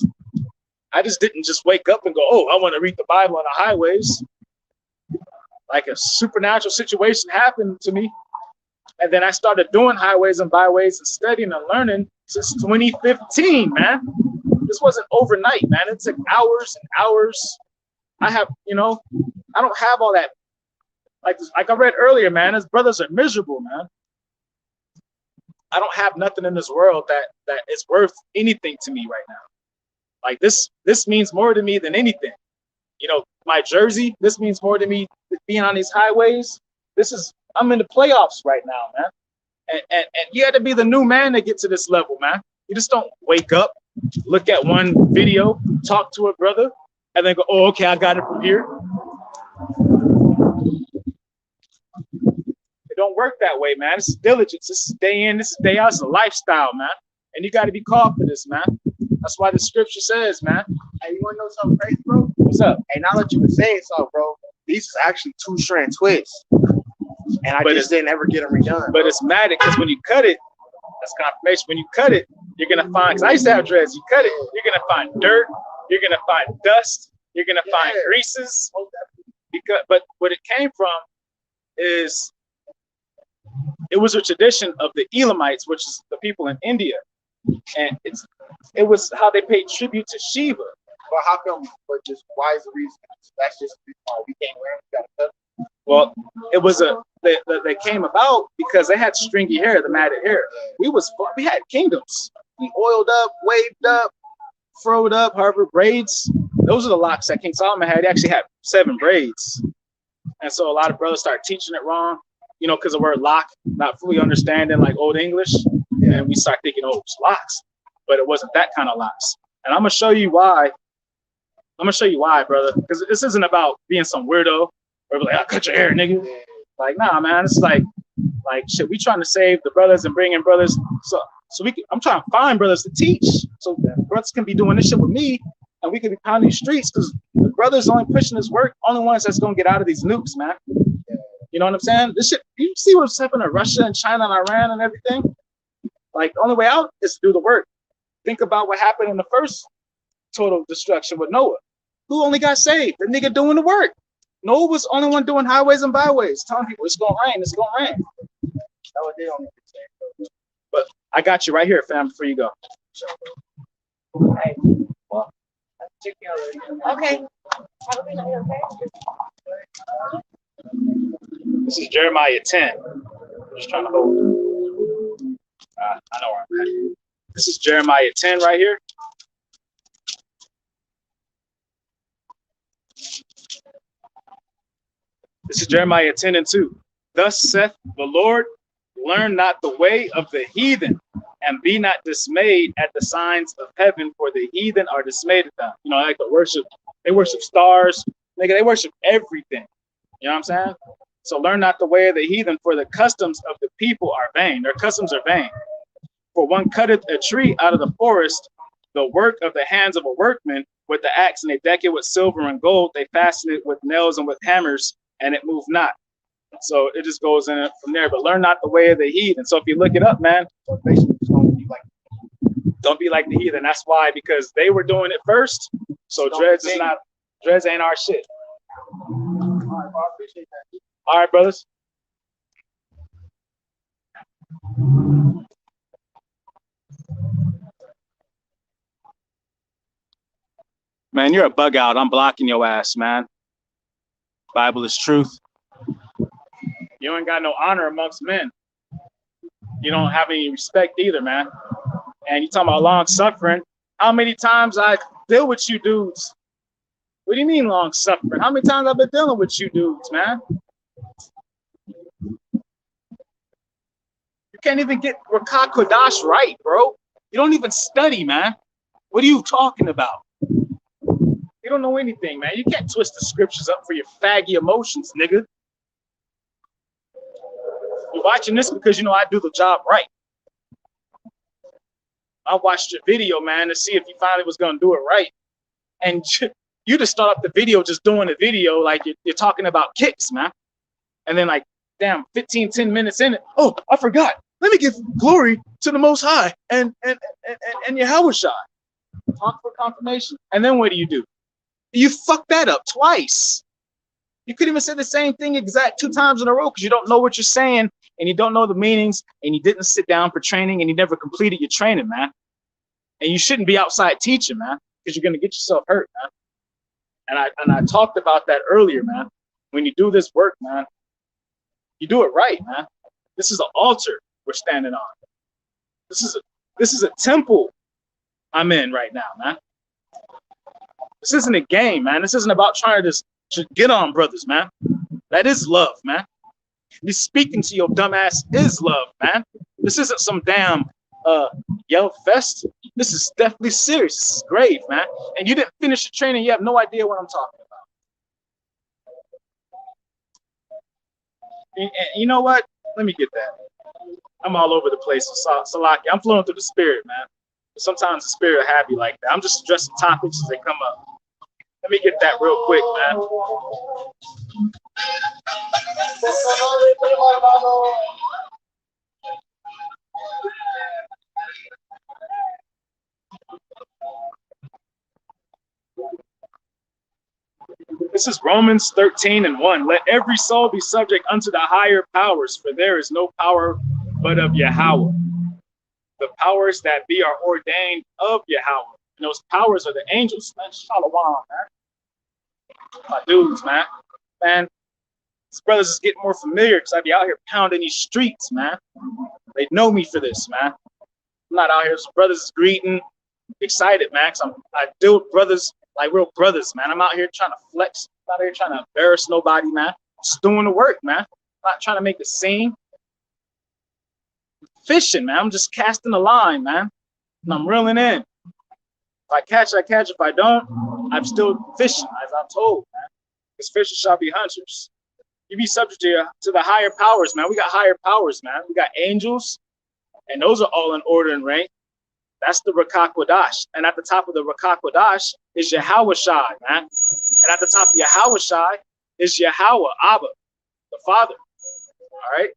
I just didn't just wake up and go, oh, I want to read the Bible on the highways. Like a supernatural situation happened to me. And then I started doing highways and byways and studying and learning since 2015, man. This wasn't overnight, man. It took hours and hours. I have, you know, I don't have all that. Like I read earlier, man, his brothers are miserable, man. I don't have nothing in this world that is worth anything to me right now. Like this means more to me than anything. You know, my jersey, this means more to me being on these highways. I'm in the playoffs right now, man. And you had to be the new man to get to this level, man. You just don't wake up, look at one video, talk to a brother, and then go, oh, okay, I got it from here. It don't work that way, man. This is diligence. This is day in, this is day out. It's a lifestyle, man. And you got to be called for this, man. That's why the scripture says, man. Hey, you want to know something crazy, bro? What's up? Hey, now that you were saying something, bro, these is actually 2-strand twists. And I just didn't ever get them redone. But it's mad because when you cut it, that's confirmation. When you cut it, you're going to find, because I used to have dreads, you cut it, you're going to find dirt, you're going to find dust, you're going to find greases. But what it came from is, it was a tradition of the Elamites, which is the people in India. And it was how they paid tribute to Shiva. But how come, why is the reason? That's just we can't wear them, we gotta cut them. Well, it was they came about because they had stringy hair, the matted hair. We had kingdoms. We oiled up, waved up, froed up, however, braids. Those are the locks that King Solomon had. He actually had 7 braids. And so a lot of brothers start teaching it wrong, you know, because the word lock, not fully understanding like Old English. And we start thinking, oh, it's locks. But it wasn't that kind of locks. And I'm going to show you why. I'm going to show you why, brother. Because this isn't about being some weirdo. Or like, I'll cut your hair, nigga. Like, nah, man. It's like shit, we trying to save the brothers and bring in brothers. So I'm trying to find brothers to teach. So brothers can be doing this shit with me. And we can be pounding these streets. Because the brothers only pushing this work. Only ones that's going to get out of these nukes, man. You know what I'm saying? This shit, you see what's happening to Russia and China and Iran and everything? Like, the only way out is to do the work. Think about what happened in the first total destruction with Noah. Who only got saved? The nigga doing the work. Noah was the only one doing highways and byways, telling people it's gonna rain, it's gonna rain. That was they only say. But I got you right here, fam, before you go. Hey, well, okay. This is Jeremiah 10. I'm just trying to hold. I know where I'm at. This is Jeremiah 10 right here. This is Jeremiah 10 and 2. Thus saith the Lord, learn not the way of the heathen, and be not dismayed at the signs of heaven, for the heathen are dismayed at them. You know, like they worship stars, nigga, they worship everything. You know what I'm saying? So learn not the way of the heathen, for the customs of the people are vain. Their customs are vain. For one cutteth a tree out of the forest, the work of the hands of a workman, with the axe, and they deck it with silver and gold. They fasten it with nails and with hammers, and it move not. So it just goes in from there. But learn not the way of the heathen. So if you look it up, man, don't be like the heathen. That's why, because they were doing it first. So dreads ain't our shit. All right, brothers. Man, you're a bug out. I'm blocking your ass, man. Bible is truth. You ain't got no honor amongst men. You don't have any respect either, man. And you talking about long suffering. How many times I deal with you dudes? What do you mean long suffering? How many times I've been dealing with you dudes, man? You can't even get Rakah Kodash right, bro. You don't even study, man. What are you talking about? You don't know anything, man. You can't twist the scriptures up for your faggy emotions, nigga. You're watching this because you know I do the job right. I watched your video, man, to see if you finally was gonna do it right. And you just start up the video just doing the video like you're talking about kicks, man. And then like, damn, 10 minutes in it. Oh, I forgot. Let me give glory to the Most High and Yahushua. Talk for confirmation. And then what do? You fuck that up twice. You could even say the same thing exact 2 times in a row because you don't know what you're saying and you don't know the meanings and you didn't sit down for training and you never completed your training, man. And you shouldn't be outside teaching, man, because you're gonna get yourself hurt, man. And I talked about that earlier, man. When you do this work, man, you do it right, man. This is an altar we're standing on. This is a temple I'm in right now, man. This isn't a game, man. This isn't about trying to just get on brothers, man. That is love, man. Me speaking to your dumb ass is love, man. This isn't some damn yell fest. This is definitely serious. This is grave, man. And you didn't finish your training. You have no idea what I'm talking about. And you know what? Let me get that. I'm all over the place. Salaki. I'm flowing through the spirit, man. Sometimes the spirit will have you like that. I'm just addressing topics as they come up. Let me get that real quick, man. This is Romans 13:1. Let every soul be subject unto the higher powers, for there is no power but of Yahweh. The powers that be are ordained of Yahweh. And those powers are the angels, man. Shalom, man. My dudes, man. Man, these brothers is getting more familiar because I be out here pounding these streets, man. They know me for this, man. I'm not out here. So brothers is greeting, excited, man. Cause I deal with brothers like real brothers, man. I'm out here trying to flex. I'm out here trying to embarrass nobody, man. Just doing the work, man. I'm not trying to make a scene. Fishing, man. I'm just casting a line, man. And I'm reeling in. If I catch, I catch. If I don't, I'm still fishing, as I'm told, man. Because fishers shall be hunters. You be subject to the higher powers, man. We got higher powers, man. We got angels, and those are all in order and rank. That's the Rakah Kodash. And at the top of the Rakah Kodash is Yahushua, man. And at the top of Yahushua is Yahweh, Abba, the Father. All right?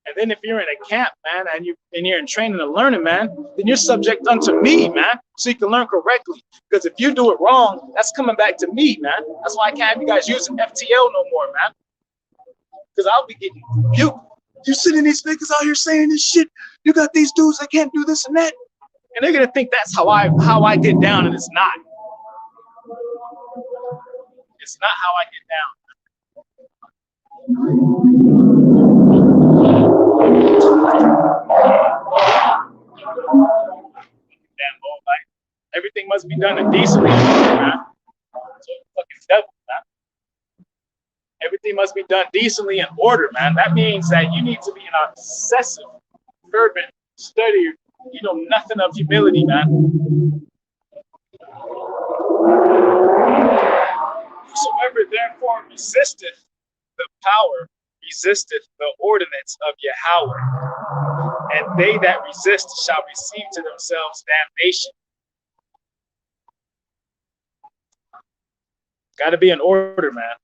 And then if you're in a camp, man, and you're in training and learning, man, then you're subject unto me, man, so you can learn correctly. Because if you do it wrong, that's coming back to me, man. That's why I can't have you guys using FTL no more, man. Because I'll be getting rebuked. You sitting these niggas out here saying this shit. You got these dudes that can't do this and that. And they're gonna think that's how I get down, and it's not. It's not how I get down. Damn, boy, like, everything must be done decently, man. So fucking devil, man. Everything must be done decently in order, man. That means that you need to be an obsessive, fervent studier. You know nothing of humility, man. Whosoever therefore resisteth the power, resisteth the ordinance of Yahweh, and they that resist shall receive to themselves damnation. Got to be in order, man.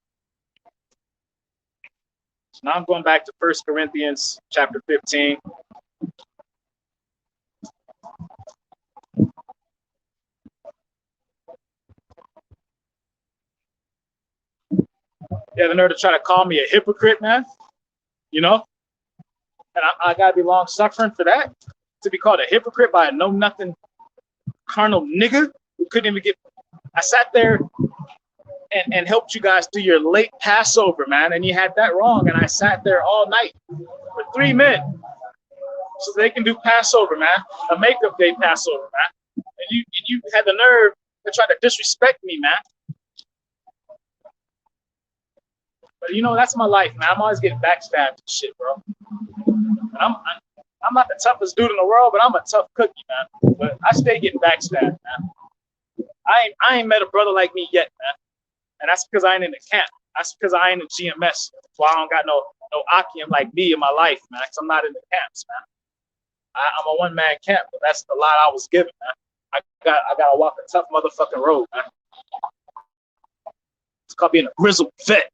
So now I'm going back to 1 Corinthians chapter 15. You have the nerve to try to call me a hypocrite, man? You know? And I got to be long suffering for that? To be called a hypocrite by a know-nothing carnal nigga who couldn't even get... I sat there and helped you guys do your late Passover, man, and you had that wrong, and I sat there all night for 3 men so they can do Passover, man, a makeup day Passover, man. And you had the nerve to try to disrespect me, man. But you know, that's my life, man. I'm always getting backstabbed and shit, bro. And I'm not the toughest dude in the world, but I'm a tough cookie, man. But I stay getting backstabbed, man. I ain't met a brother like me yet, man. And that's because I ain't in the camp. That's because I ain't in GMS. That's why I don't got no Akim like me in my life, man. Because I'm not in the camps, man. I'm a one-man camp, but that's the lot I was given, man. I gotta walk a tough motherfucking road, man. It's called being a grizzled vet.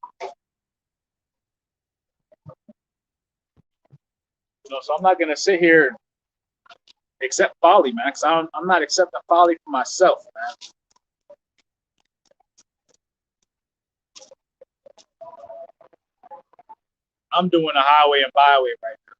You know, so I'm not gonna sit here and accept folly, man. Because I'm not accepting folly for myself, man. I'm doing a highway and byway right now.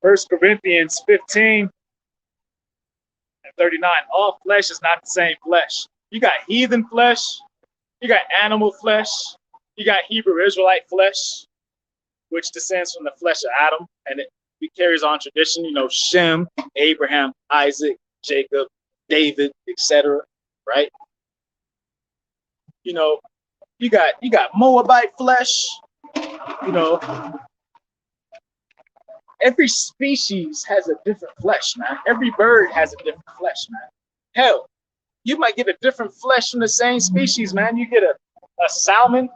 First Corinthians 15 and 39. All flesh is not the same flesh. You got heathen flesh, you got animal flesh, you got Hebrew Israelite flesh, which descends from the flesh of Adam, and it carries on tradition. You know, Shem, Abraham, Isaac, Jacob, David, etc. Right? You know, you got Moabite flesh. You know, every species has a different flesh, man. Every bird has a different flesh, man. Hell, you might get a different flesh from the same species, man. You get a salmon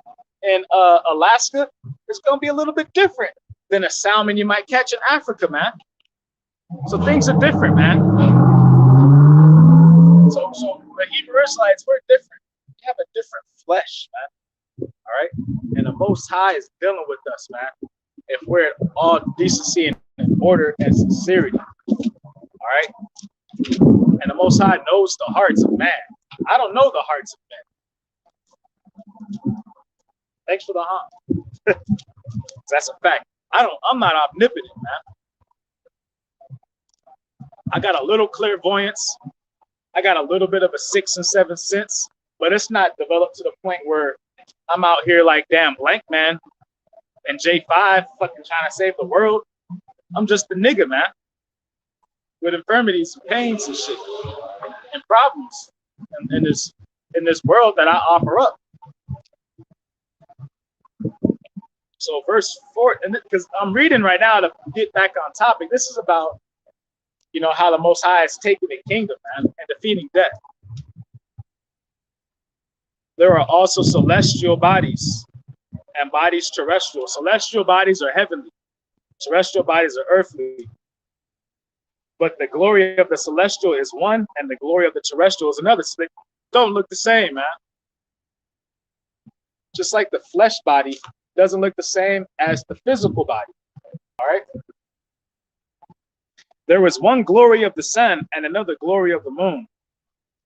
in Alaska, it's gonna be a little bit different than a salmon you might catch in Africa, man. So things are different, man. So the Hebrew Israelites, we're different. We have a different flesh, man. All right, and the Most High is dealing with us, man. If we're in all decency and order and sincerity, all right. And the Most High knows the hearts of man. I don't know the hearts of men. Thanks for the honor. That's a fact. I'm not omnipotent, man. I got a little clairvoyance. I got a little bit of a 6th and 7th sense, but it's not developed to the point where I'm out here like damn blank man and J5 fucking trying to save the world. I'm just a nigga, man, with infirmities, pains, and shit, and problems in this world that I offer up. So verse 4, and because I'm reading right now to get back on topic, this is about, you know, how the Most High is taking the kingdom, man, and defeating death. There are also celestial bodies and bodies terrestrial. Celestial bodies are heavenly. Terrestrial bodies are earthly. But the glory of the celestial is one, and the glory of the terrestrial is another. So they don't look the same, man. Just like the flesh body doesn't look the same as the physical body. All right? There was one glory of the sun, and another glory of the moon,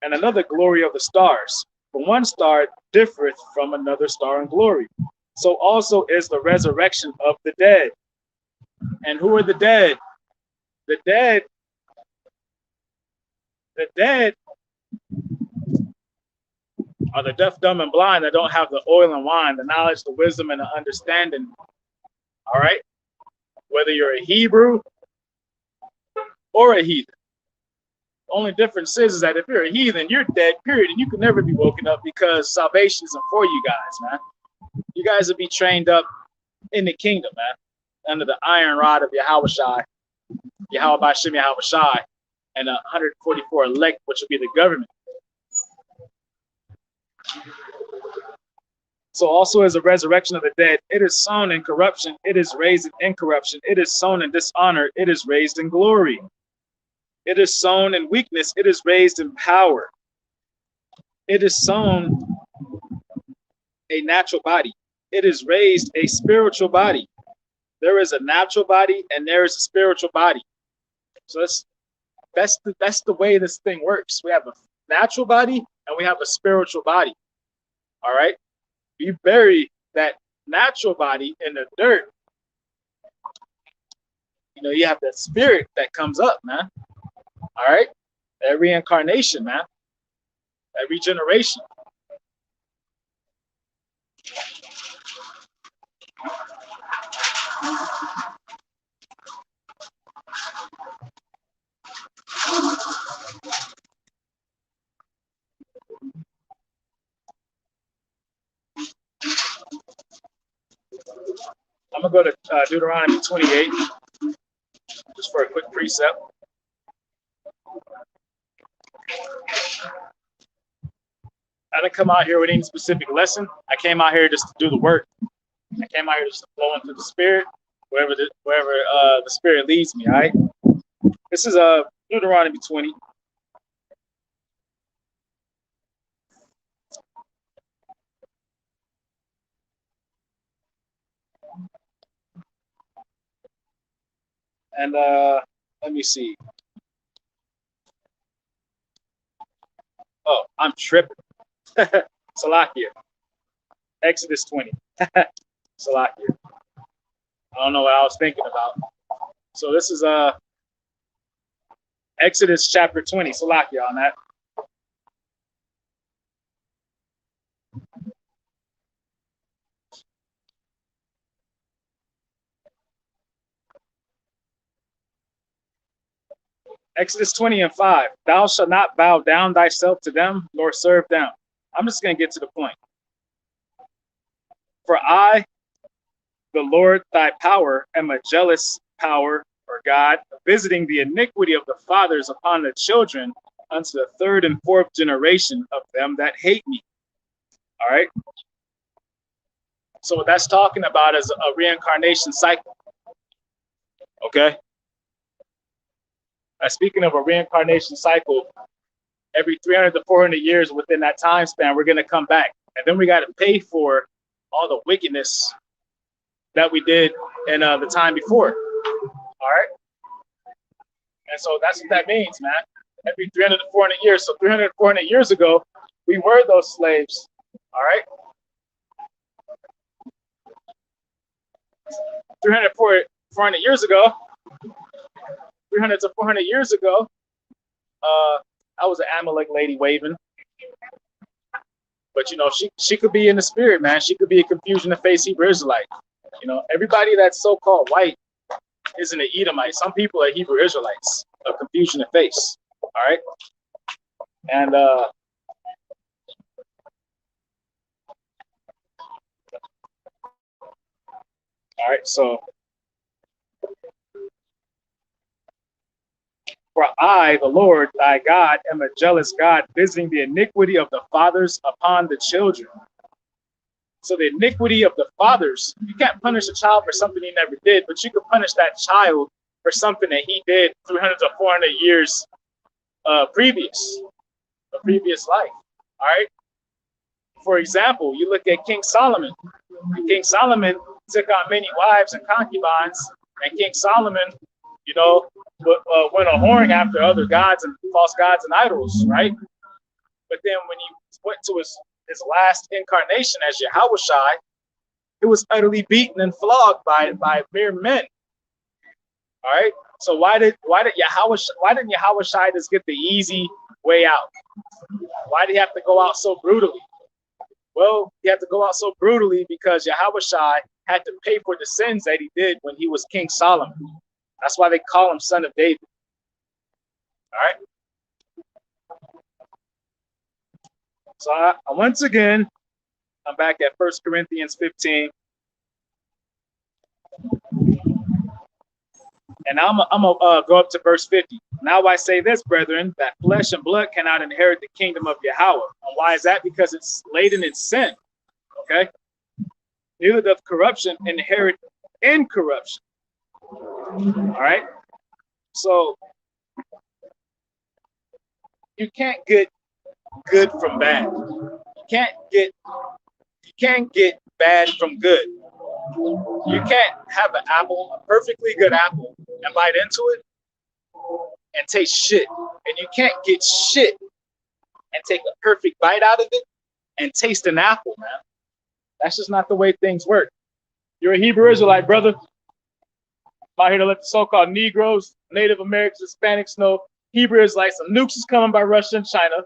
and another glory of the stars. For one star differeth from another star in glory. So also is the resurrection of the dead. And who are the dead? The dead are the deaf, dumb, and blind that don't have the oil and wine, the knowledge, the wisdom, and the understanding. All right? Whether you're a Hebrew or a heathen. The only difference is that if you're a heathen, you're dead, period, and you can never be woken up because salvation isn't for you guys, man. You guys will be trained up in the kingdom, man, under the iron rod of Yahushai, Yahweh Bashem Yahushai, and 144 elect, which will be the government. So also is a resurrection of the dead. It is sown in corruption. It is raised in incorruption. It is sown in dishonor. It is raised in glory. It is sown in weakness. It is raised in power. It is sown a natural body. It is raised a spiritual body. There is a natural body and there is a spiritual body. So that's the way this thing works. We have a natural body and we have a spiritual body. All right. You bury that natural body in the dirt. You know, you have that spirit that comes up, man. All right. That reincarnation, man. That regeneration. go to Deuteronomy 28, just for a quick precept. I didn't come out here with any specific lesson. I came out here just to do the work. I came out here just to flow into the Spirit, wherever the Spirit leads me. All right. This is Deuteronomy 20. And let me see. Oh, I'm tripping. Salakia. Exodus 20. Salakia. I don't know what I was thinking about. So this is Exodus chapter 20. Salakia on that. Exodus 20 and 5. Thou shalt not bow down thyself to them, nor serve them. I'm just going to get to the point. For I, the Lord thy power, am a jealous power, or God, visiting the iniquity of the fathers upon the children unto the third and fourth generation of them that hate me. All right. So what that's talking about is a reincarnation cycle. Okay. Speaking of a reincarnation cycle, every 300 to 400 years within that time span, we're going to come back. And then we got to pay for all the wickedness that we did in the time before. All right. And so that's what that means, man. Every 300 to 400 years. So 300 to 400 years ago, we were those slaves. All right. 300 to 400 years ago, 300 to 400 years ago, I was an Amalek lady waving. But, you know, she could be in the spirit, man. She could be a confusion of face Hebrew Israelite. You know, everybody that's so-called white isn't an Edomite. Some people are Hebrew Israelites, a confusion of face. All right. And all right, so for I, the Lord, thy God, am a jealous God, visiting the iniquity of the fathers upon the children. So the iniquity of the fathers, you can't punish a child for something he never did, but you can punish that child for something that he did 300 to 400 years previous life. All right. For example, you look at King Solomon. King Solomon took on many wives and concubines, and King Solomon, you know, went a whoring after other gods and false gods and idols, right? But then when he went to his last incarnation as Yahushai, it was utterly beaten and flogged by mere men. All right. So why didn't Yahushai just get the easy way out? Why did he have to go out so brutally? Well, he had to go out so brutally because Yahushai had to pay for the sins that he did when he was King Solomon. That's why they call him Son of David. All right. So once again, I'm back at 1 Corinthians 15. And I'm gonna go up to verse 50. Now I say this, brethren, that flesh and blood cannot inherit the kingdom of Yahweh. And why is that? Because it's laden in sin. Okay. Neither doth corruption inherit incorruption. All right. So you can't get good from bad. You can't get bad from good. You can't have an apple, a perfectly good apple, and bite into it and taste shit. And you can't get shit and take a perfect bite out of it and taste an apple, man. That's just not the way things work. You're a Hebrew Israelite, brother. I'm out here to let the so-called Negroes, Native Americans, Hispanics know Hebrew Israelites, some nukes is coming by Russia and China.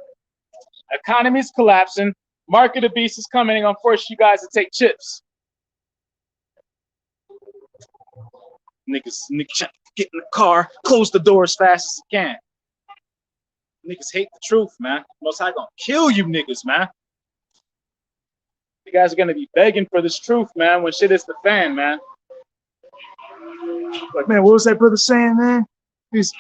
Economy is collapsing. Market of the beast is coming and gonna force you guys to take chips. Niggas get in the car, close the door as fast as you can. Niggas hate the truth, man. Most High gonna kill you niggas, man. You guys are gonna be begging for this truth, man, when shit is the fan, man. Like, man, what was that brother saying, man? These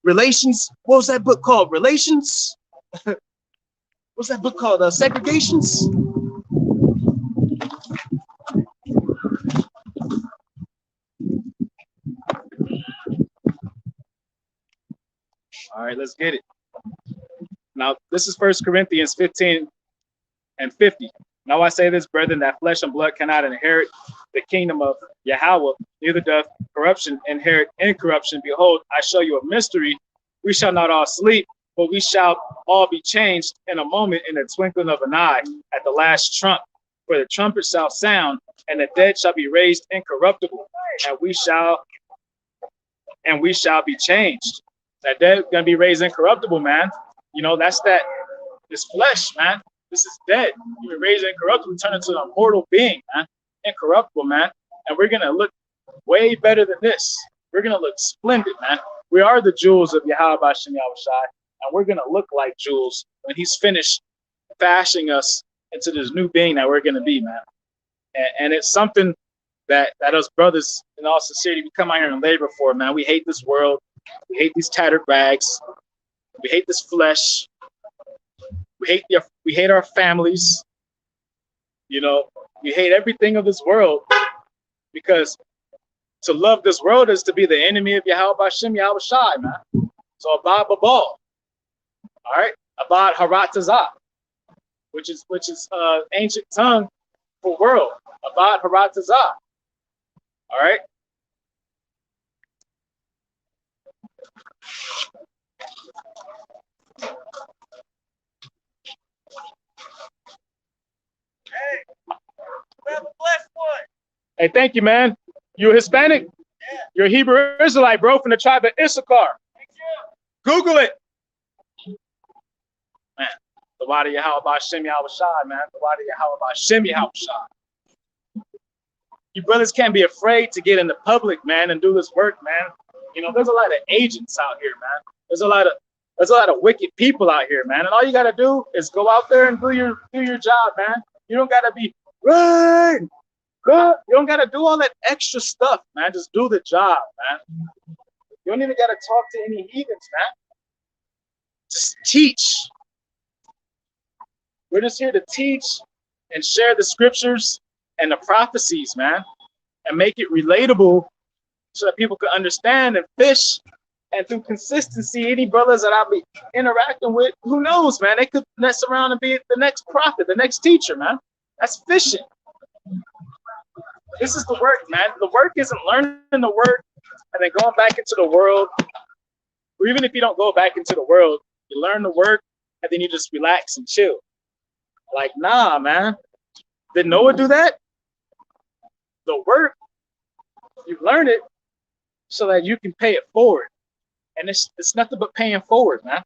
relations. What was that book called? Relations? What's that book called? Segregations? All right, let's get it. Now, this is 1 Corinthians 15 and 50. Now I say this, brethren, that flesh and blood cannot inherit the kingdom of Yahweh, neither doth corruption inherit incorruption. Behold, I show you a mystery. We shall not all sleep, but we shall all be changed in a moment, in the twinkling of an eye, at the last trump. For the trumpet shall sound, and the dead shall be raised incorruptible, and we shall be changed. That dead gonna be raised incorruptible, man. You know, that's that. This flesh, man. This is dead. You be raised incorruptible, turn into an immortal being, man. Incorruptible, man. And we're gonna look way better than this. We're gonna look splendid, man. We are the jewels of Yahweh Bashem Yahushai, and we're gonna look like jewels when He's finished fashioning us into this new being that we're gonna be, man. And it's something that us brothers, in all sincerity, we come out here and labor for, man. We hate this world. We hate these tattered rags. We hate this flesh. We hate our families. You know, we hate everything of this world, because to love this world is to be the enemy of Yahweh Bashem Yahushai, man. So abad babal. All right, abad haratazah, which is ancient tongue for world. Abad haratazah. All right. Hey, thank you, man. You a Hispanic? Yeah. You're a Hebrew Israelite, bro, from the tribe of Issachar. Google it. Man, the Wadi Yahweh Bashem Yahushai, man. The Wadi Yahweh Bashem Yahushai. You brothers can't be afraid to get in the public, man, and do this work, man. You know, there's a lot of agents out here, man. There's a lot of wicked people out here, man. And all you gotta do is go out there and do your job, man. You don't gotta be right. Good. You don't gotta do all that extra stuff, man. Just do the job, man. You don't even gotta talk to any heathens, man. Just teach. We're just here to teach and share the scriptures and the prophecies, man, and make it relatable so that people can understand and fish. And through consistency, any brothers that I'll be interacting with, who knows, man, they could mess around and be the next prophet, the next teacher, man. That's fishing. This is the work, man. The work isn't learning the work and then going back into the world. Or even if you don't go back into the world, you learn the work and then you just relax and chill. Like, nah, man. Did Noah do that? The work, you learn it so that you can pay it forward. And it's nothing but paying forward, man.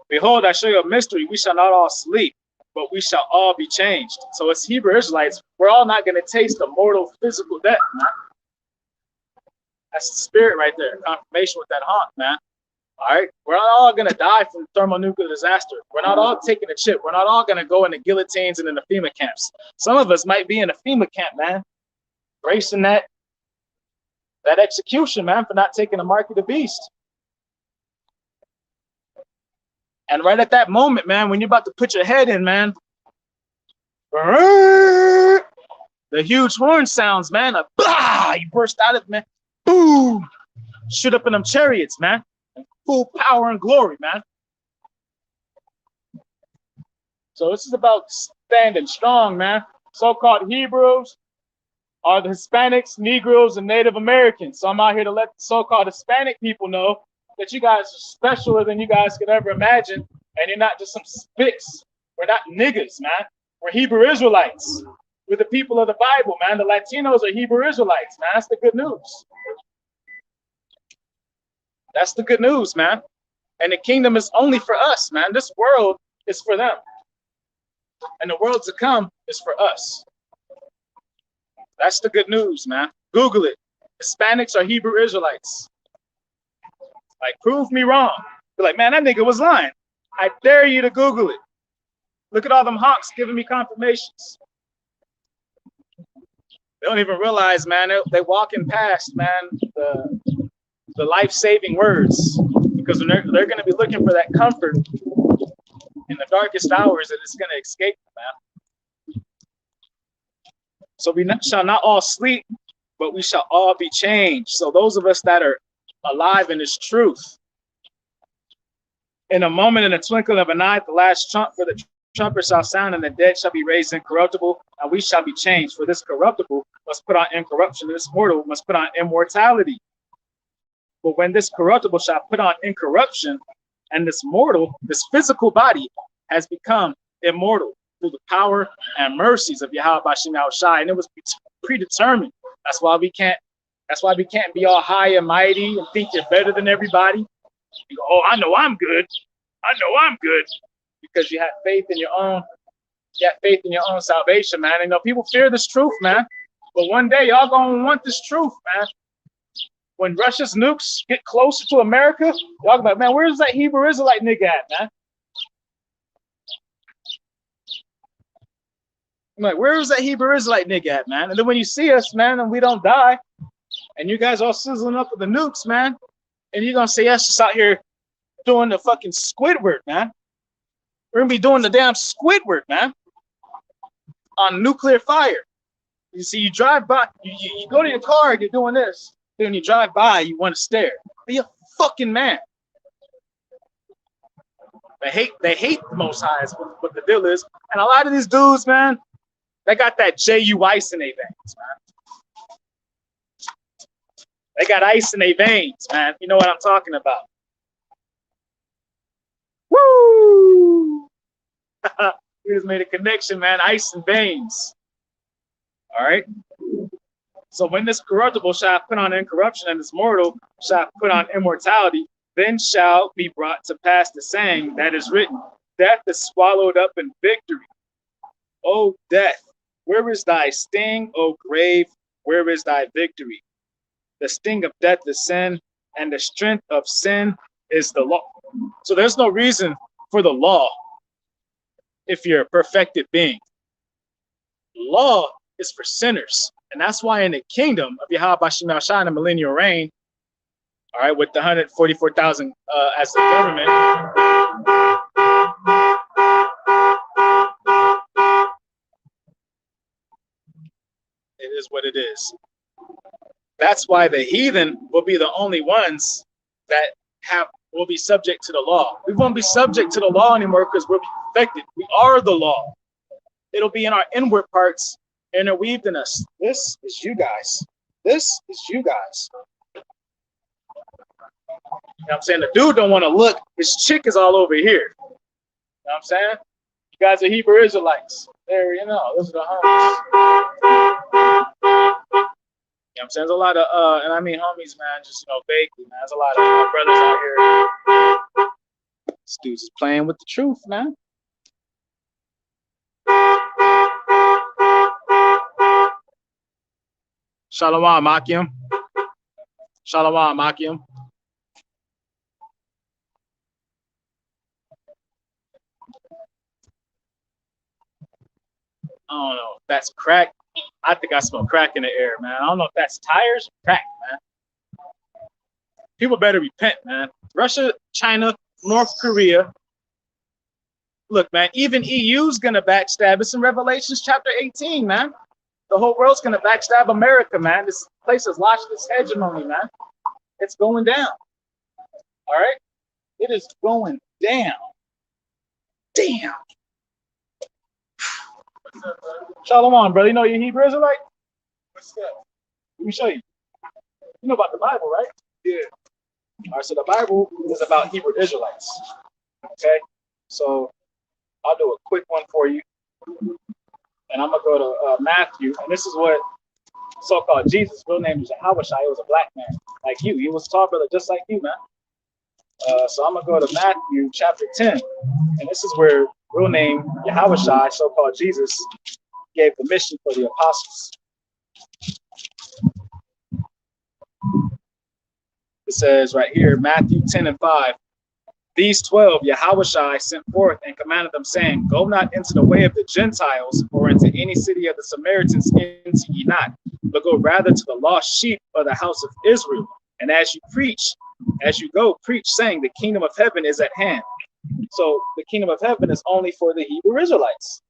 Behold, I show you a mystery. We shall not all sleep, but we shall all be changed. So as Hebrew Israelites, we're all not going to taste the mortal physical death, man. That's the spirit right there. Confirmation with that haunt, man. All right? We're not all going to die from thermonuclear disaster. We're not all taking a chip. We're not all going to go into guillotines and in the FEMA camps. Some of us might be in a FEMA camp, man. Bracing that execution, man, for not taking the mark of the beast. And right at that moment, man, when you're about to put your head in, man, the huge horn sounds, man, you burst out of it, man, boom, shoot up in them chariots, man, full power and glory, man. So this is about standing strong, man. So-called Hebrews are the Hispanics, Negroes, and Native Americans. So I'm out here to let the so-called Hispanic people know that you guys are specialer than you guys could ever imagine, and you're not just some spicks. We're not niggas, man. We're Hebrew Israelites. We're the people of the Bible, man. The Latinos are Hebrew Israelites, man. That's the good news. That's the good news, man. And the kingdom is only for us, man. This world is for them. And the world to come is for us. That's the good news, man. Google it. Hispanics are Hebrew Israelites. Like, prove me wrong. Be like, man, that nigga was lying. I dare you to Google it. Look at all them honks giving me confirmations. They don't even realize, man, they walking past, man, the life-saving words, because they're going to be looking for that comfort in the darkest hours that it's going to escape them, man. So we shall not all sleep, but we shall all be changed. So those of us that are alive in this truth, in a moment, in a twinkle of an eye, the last trump, for the trumpet shall sound, and the dead shall be raised incorruptible, and we shall be changed. For this corruptible must put on incorruption, and this mortal must put on immortality. But when this corruptible shall put on incorruption, and this mortal, this physical body, has become immortal through the power and mercies of Yahweh Bashim Yahushai, and it was predetermined. That's why we can't be all high and mighty and think you're better than everybody. You go, oh, I know I'm good. I know I'm good. Because you have faith in your own, salvation, man. And people fear this truth, man. But one day y'all gonna want this truth, man. When Russia's nukes get closer to America, y'all like, man, where's that Hebrew Israelite nigga at, man? I'm like, where's that Hebrew Israelite nigga at, man? And then when you see us, man, and we don't die, and you guys all sizzling up with the nukes, man, and you're gonna say us just out here doing the fucking Squidward, man. We're gonna be doing the damn Squidward, man, on nuclear fire. You see, you drive by, you go to your car, and you're doing this. Then when you drive by, you want to stare. Be a fucking man. They hate the Most High is what the deal is. And a lot of these dudes, man, they got that J.U. ice in their veins, man. They got ice in their veins, man. You know what I'm talking about. Woo! We just made a connection, man. Ice and veins. All right. So when this corruptible shall put on incorruption, and this mortal shall put on immortality, then shall be brought to pass the saying that is written, death is swallowed up in victory. O death, where is thy sting? O grave, where is thy victory? The sting of death is sin, and the strength of sin is the law. So there's no reason for the law if you're a perfected being. Law is for sinners. And that's why in the kingdom of Yahweh Bashim Yahushai in the millennial reign, all right, with the 144,000 as the government, it is what it is. That's why the heathen will be the only ones that will be subject to the law. We won't be subject to the law anymore because we'll be perfected. We are the law. It'll be in our inward parts, interweaved in us. This is you guys. This is you guys. You know what I'm saying? The dude don't want to look. His chick is all over here. You know what I'm saying? You guys are Hebrew Israelites. There, you know, those are the homies. You know what I'm saying? There's a lot of, and I mean homies, man, just, vaguely, man. There's a lot of brothers out here. This dude's just playing with the truth, man. Shalom, Akim. Shalom, Akim. I don't know if that's crack. I think I smell crack in the air, man. I don't know if that's tires or crack, man. People better repent, man. Russia, China, North Korea. Look, man, even EU's going to backstab. It's in Revelations chapter 18, man. The whole world's going to backstab America, man. This place has lost its hegemony, man. It's going down. All right? It is going down. Damn. Shalom, brother. You know you're Hebrew Israelite? What's that? Let me show you. You know about the Bible, right? Yeah. All right, so the Bible is about Hebrew Israelites. Okay? So I'll do a quick one for you. And I'm going to go to Matthew. And this is what so-called Jesus' real name is Yahushai. He was a black man like you. He was a tall brother just like you, man. So I'm going to go to Matthew chapter 10. And this is where real name Yahushai, so-called Jesus, gave the mission for the apostles. It says right here, Matthew 10:5. These 12 Yahushai sent forth and commanded them, saying, go not into the way of the Gentiles, or into any city of the Samaritans enter ye not, but go rather to the lost sheep of the house of Israel. And as you go, preach, saying, the kingdom of heaven is at hand. So the kingdom of heaven is only for the Hebrew Israelites.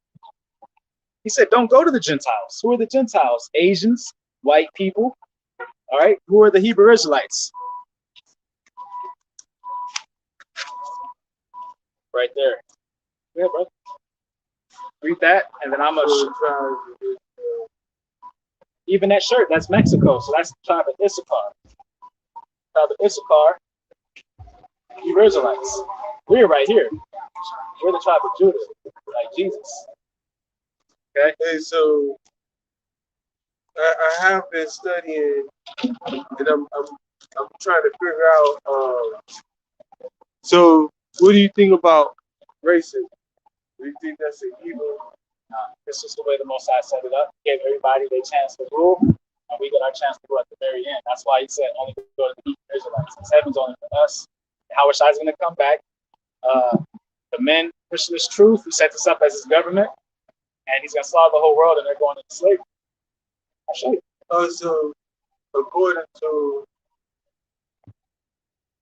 He said, don't go to the Gentiles. Who are the Gentiles? Asians, white people. All right. Who are the Hebrew Israelites? Right there. Yeah, bro. Read that, and then I'm even that shirt, that's Mexico. So that's the tribe of Issachar. Tribe of Issachar, Hebrew Israelites. We're right here. We're the tribe of Judah, like Jesus. Okay. And so I have been studying, and I'm trying to figure out. So, what do you think about racism? Do you think that's an evil? This is the way the Most High set it up. He gave everybody their chance to rule, and we get our chance to go at the very end. That's why he said only go to the Hebrew Israelites. Heaven's only for us. Howard Shai's going to come back. The men pushing this truth. He sets us up as his government, and he's going to slaughter the whole world, and they're going into slavery. I'll show you. So, according to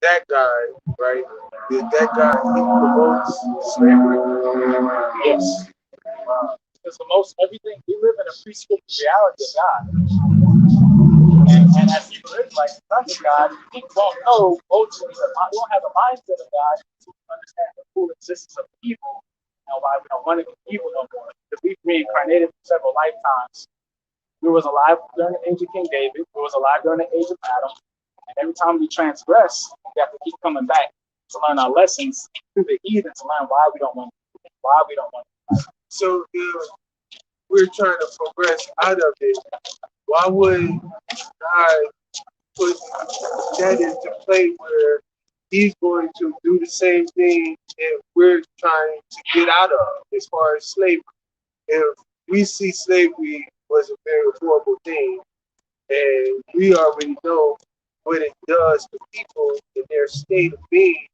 that guy, right? Did that guy he promotes slavery? Yes. Because everything, we live in a prescriptive reality of God. And as Hebrew Israelites, sons of God, people won't know ultimately, we don't have a mindset of God to understand the full existence of evil and why we don't want to be evil no more. Because we've reincarnated for several lifetimes. We was alive during the age of King David. We was alive during the age of Adam. And every time we transgress, we have to keep coming back to learn our lessons through the heathen, to learn why we don't want to. So if we're trying to progress out of it, why would God put that into play where he's going to do the same thing that we're trying to get out of as far as slavery? If we see slavery was a very horrible thing, and we already know what it does to people in their state of being,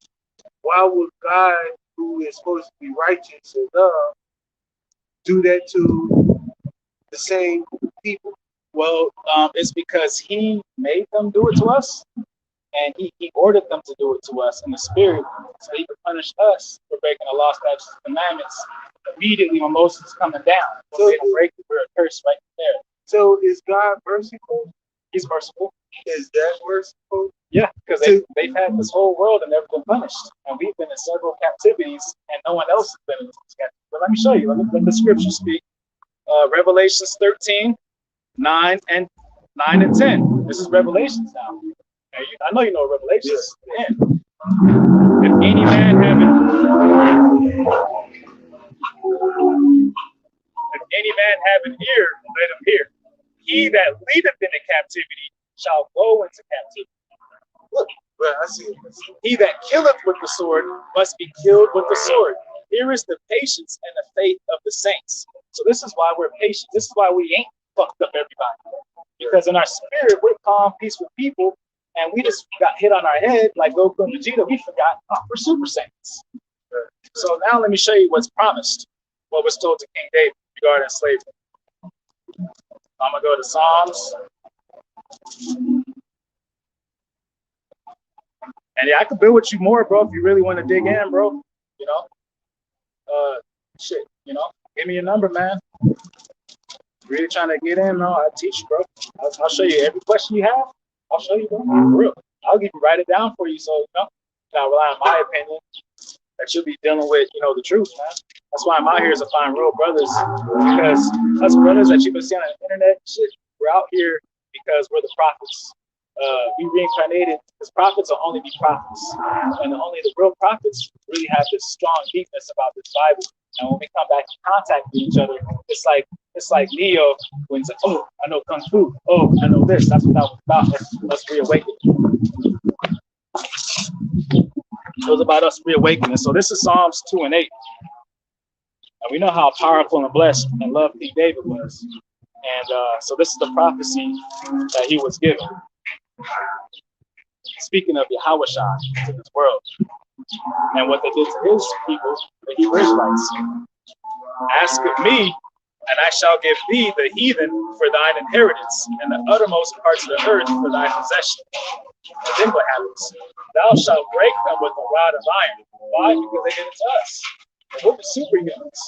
why would God, who is supposed to be righteous and love, do that to the same people? Well, it's because he made them do it to us, and he ordered them to do it to us in the spirit, so he could punish us for breaking the law, statutes, and commandments immediately when Moses is coming down. So they don't break it, we're cursed right there. So is God merciful? He's merciful. Is that merciful? Yeah, because they've had this whole world and never been punished. And we've been in several captivities, and no one else has been in this captivity. But let me show you. Let the scripture speak. Revelations 13, 9 and 10. This is Revelations now. I know you know Revelations. Yes. If any man have an ear, let him hear. He that leadeth into captivity shall go into captivity. Look, well, I see. He that killeth with the sword must be killed with the sword. Here is the patience and the faith of the saints. So this is why we're patient. This is why we ain't fucked up everybody. Because in our spirit, we're calm, peaceful people, and we just got hit on our head like Goku and Vegeta. We forgot we're super saints. So now let me show you what's promised, what was told to King David regarding slavery. I'm gonna go to Psalms. And yeah, I could build with you more, bro, if you really want to dig in, bro. You know? Shit, you know, give me your number, man. Really trying to get in, bro. I'll teach you, bro. I'll show you every question you have. I'll show you, bro. For real. I'll even write it down for you, so you know, not rely on my opinion. That you'll be dealing with, you know, the truth, man. That's why I'm out here is to find real brothers. Because us brothers that you've been seeing on the internet, shit, we're out here because we're the prophets. We reincarnated, because prophets will only be prophets. And only the real prophets really have this strong deepness about this Bible. And when we come back in contact with each other, it's like Neo when he's like, oh, I know Kung Fu. Oh, I know this. That's what that was about. Us reawakening. It was about us reawakening. So this is Psalms 2 and 8. And we know how powerful and blessed and loved King David was. And so this is the prophecy that he was given. Speaking of Yahweh Shai to this world and what they did to his people, the Hebrew Israelites. Ask of me, And I shall give thee the heathen for thine inheritance, and the uttermost parts of the earth for thy possession. And then what happens? Thou shalt break them with a rod of iron. Why? Because they did it to us. And we're the superhumans.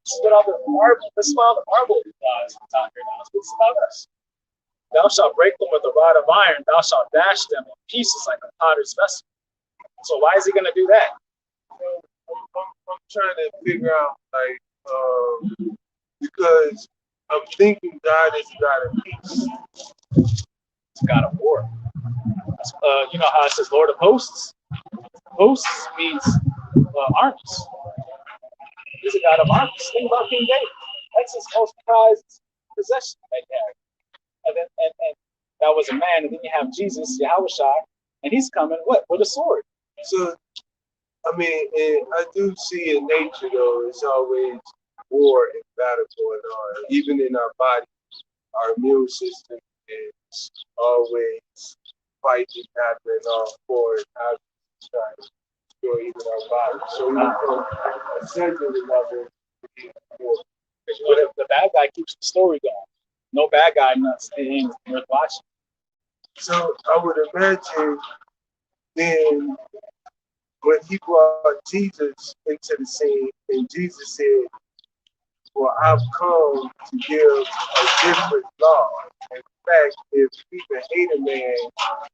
This is what all the Marvel, this is what all the Marvel guys are talking about. This is about us. Thou shalt break them with a rod of iron. Thou shalt dash them in pieces like a potter's vessel. So why is he going to do that? I'm trying to figure out, like, because I'm thinking God is God of peace. It's God of war. You know how it says Lord of Hosts? Hosts means armies. He's a God of armies. Think about King David. That's his most prized possession that he had. And that was a man. And then you have Jesus, Yahushua, and he's coming, what? With a sword. So, I mean, I do see in nature, though, it's always war and battle going on. Even in our body, our immune system is always fighting, battling off for it, trying to destroy even our body. So even from a cellular level, but the bad guy keeps the story going. No bad guy nuts ain't worth watching. So I would imagine then when he brought Jesus into the scene, and Jesus said, well, I've come to give a different law. In fact, if you even hate a man,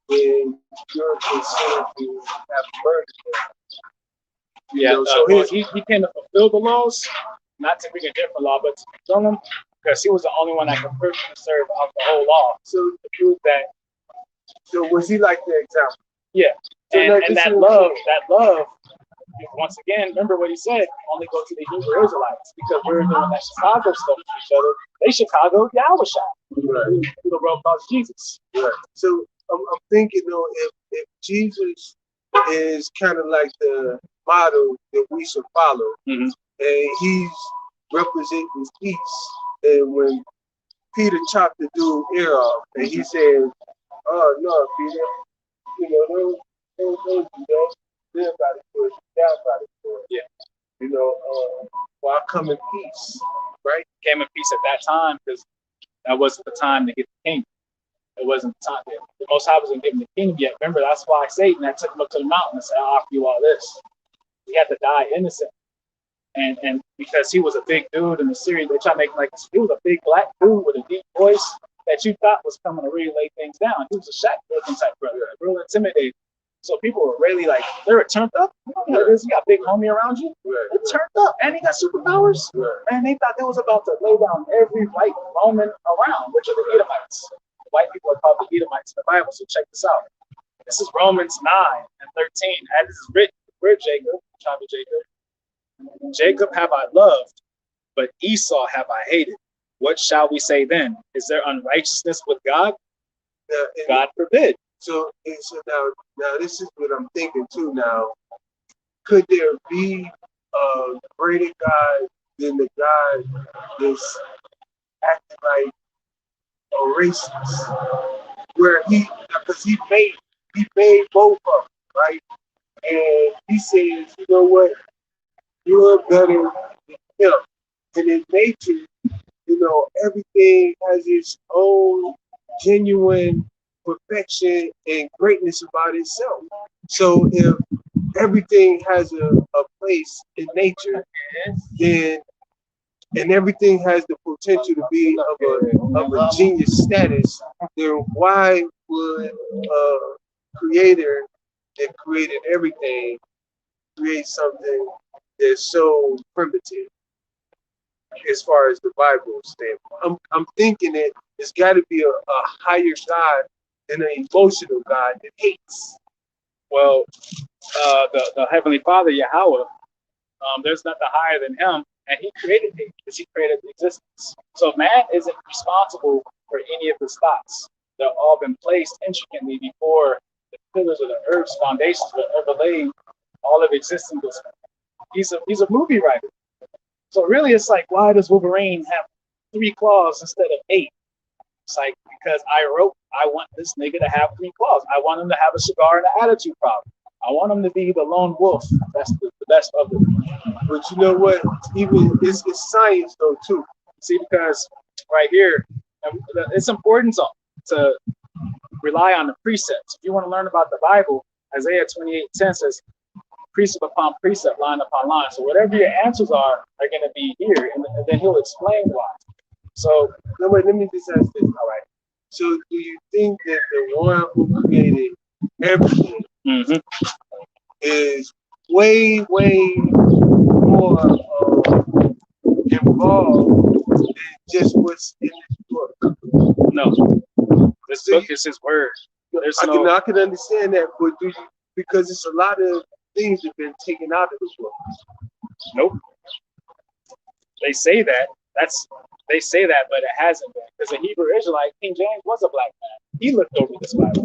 then you're considered to have murdered him. Yeah, so he came to fulfill the laws, not to bring a different law, but to fulfill them, because he was the only one that could perfectly serve out the whole law. So to prove that. So was he like the example? Yeah, so and that love, once again, remember what he said, only go to the Hebrew Israelites, because we're doing that Chicago stuff with each other. They Chicago Yahushua, right, who the world calls Jesus. Right. So I'm thinking, though, if Jesus is kind of like the model that we should follow, and he's representing peace, and when Peter chopped the dude's ear off, and he said, "Oh no, Peter, you know, don't do that. Live by the sword, down by the sword." Yeah. You know, well, I come in peace, right? Came in peace at that time because that wasn't the time to get the kingdom. It wasn't the time. The Most High wasn't giving the kingdom yet. Remember, that's why Satan had took him up to the mountain and said, "I'll offer you all this." He had to die innocent. And because he was a big dude in the series, they tried to make like he was a big black dude with a deep voice that you thought was coming to really lay things down. He was a Shaq looking type brother, real intimidating. So people were really like, they were turned up. You know what it is? You got a big homie around you. They're turned up, and he got superpowers. And they thought they was about to lay down every white Roman around, which are the Edomites. White people are called the Edomites in the Bible. So check this out. This is Romans 9 and 13. As this is written, we're Jacob, tribe of Jacob. Jacob have I loved, but Esau have I hated. What shall we say then? Is there unrighteousness with God? God forbid. So now this is what I'm thinking too. Now, could there be a greater God than the God that's acting like a racist? Where because he made both of them, right? And he says, you know what? You're better than him. And in nature, you know, everything has its own genuine perfection and greatness about itself. So if everything has a place in nature, then and everything has the potential to be of a genius status, then why would a creator that created everything create something that's so primitive as far as the Bible standpoint? I'm thinking that there's got to be a higher God than an emotional God that hates. Well, the Heavenly Father, Yahweh, there's nothing higher than him, and he created hate because he created existence. So man isn't responsible for any of his thoughts. They've all been placed intricately before the pillars of the earth's foundations were ever laid. All of existence was. He's a movie writer. So really, it's like, why does Wolverine have 3 claws instead of 8? It's like, because I want this nigga to have 3 claws. I want him to have a cigar and an attitude problem. I want him to be the lone wolf. That's the best of them. But you know what? Even it's science though too. See, because right here, it's important to rely on the precepts. If you want to learn about the Bible, Isaiah 28:10 says, precept upon precept, line upon line. So whatever your answers are going to be here, and then he'll explain why. So, no, wait, let me just ask this. All right. So, do you think that the one who created everything is way, way more involved than just what's in this book? No. This book is his word. I can understand that, but do you, because it's a lot of things that have been taken out of this book. Nope. They say that. They say that, but it hasn't been. Because a Hebrew Israelite, King James was a black man. He looked over this Bible.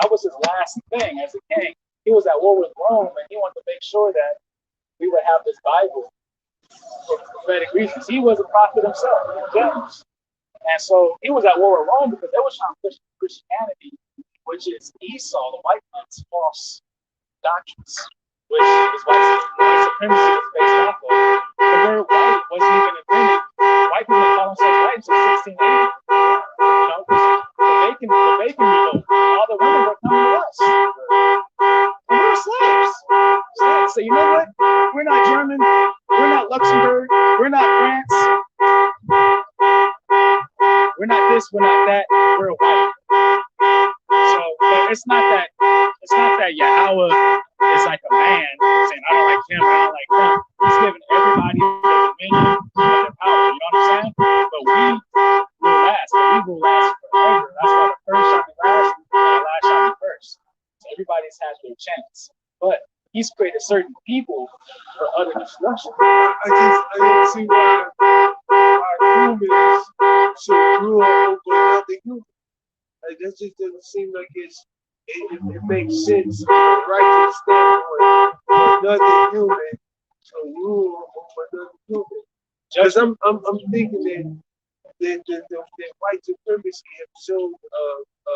That was his last thing as a king. He was at war with Rome, and he wanted to make sure that we would have this Bible for prophetic reasons. He was a prophet himself, King James. And so he was at war with Rome because they were trying to push Christianity, which is Esau, the white man's false doctrines, which is white supremacy is based off of. The word white wasn't even invented. White people call themselves white until 1680. You know, the bacon revolt, all the women were coming to us. And we were slaves. So you know what? We're not German. We're not Luxembourg. We're not France. We're not this. We're not that. We're white. So it's not that Yahweh is like a man saying, I don't like him, I don't like them. He's giving everybody their dominion and their power. You know what I'm saying? But we will last. But we will last forever. That's why the first shall be last and the last shall be first. So everybody's had their chance. But he's created certain people for utter destruction. I just see why our humans should rule over other humans. Like, that just doesn't seem like it makes sense from a righteous standpoint for another human to rule over another human. Because I'm thinking that white supremacy has shown a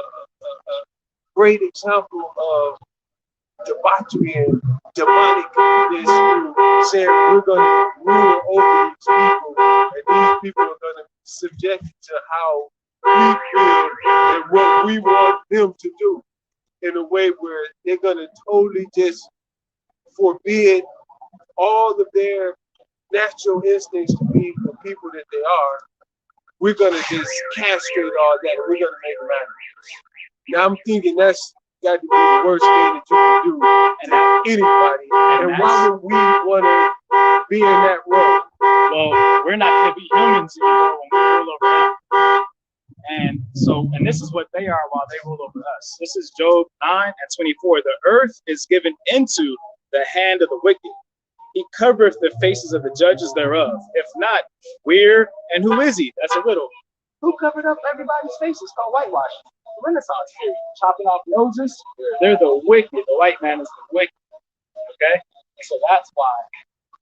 great example of debauchery and demonicness through saying we're going to rule over these people, and these people are going to be subjected to how we feel and what we want them to do, in a way where they're going to totally just forbid all of their natural instincts to be the people that they are. We're going to just castrate all that, and we're going to make them angry. Now I'm thinking that's got to be the worst thing that you can do to anybody. And why would we want to be in that role? Well, we're not going to be humans anymore when we rule over them. And this is what they are while they rule over us. This is Job 9:24. The earth is given into the hand of the wicked. He covereth the faces of the judges thereof. If not, where and who is he? That's a riddle. Who covered up everybody's faces? Called whitewashing. The Renaissance period. Chopping off noses. They're the wicked. The white man is the wicked. Okay? And so that's why.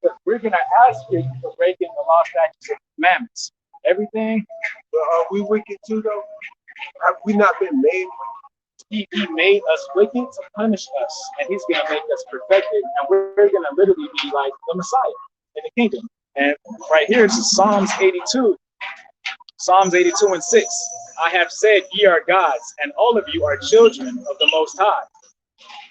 Because we're going to ask you for breaking the law, statutes, and commandments. Everything. But are we wicked too, though? Have we not been made wicked? He made us wicked to punish us, and he's going to make us perfected, and we're going to literally be like the Messiah in the kingdom. And right here is Psalms 82. Psalms 82:6. I have said, ye are gods, and all of you are children of the Most High.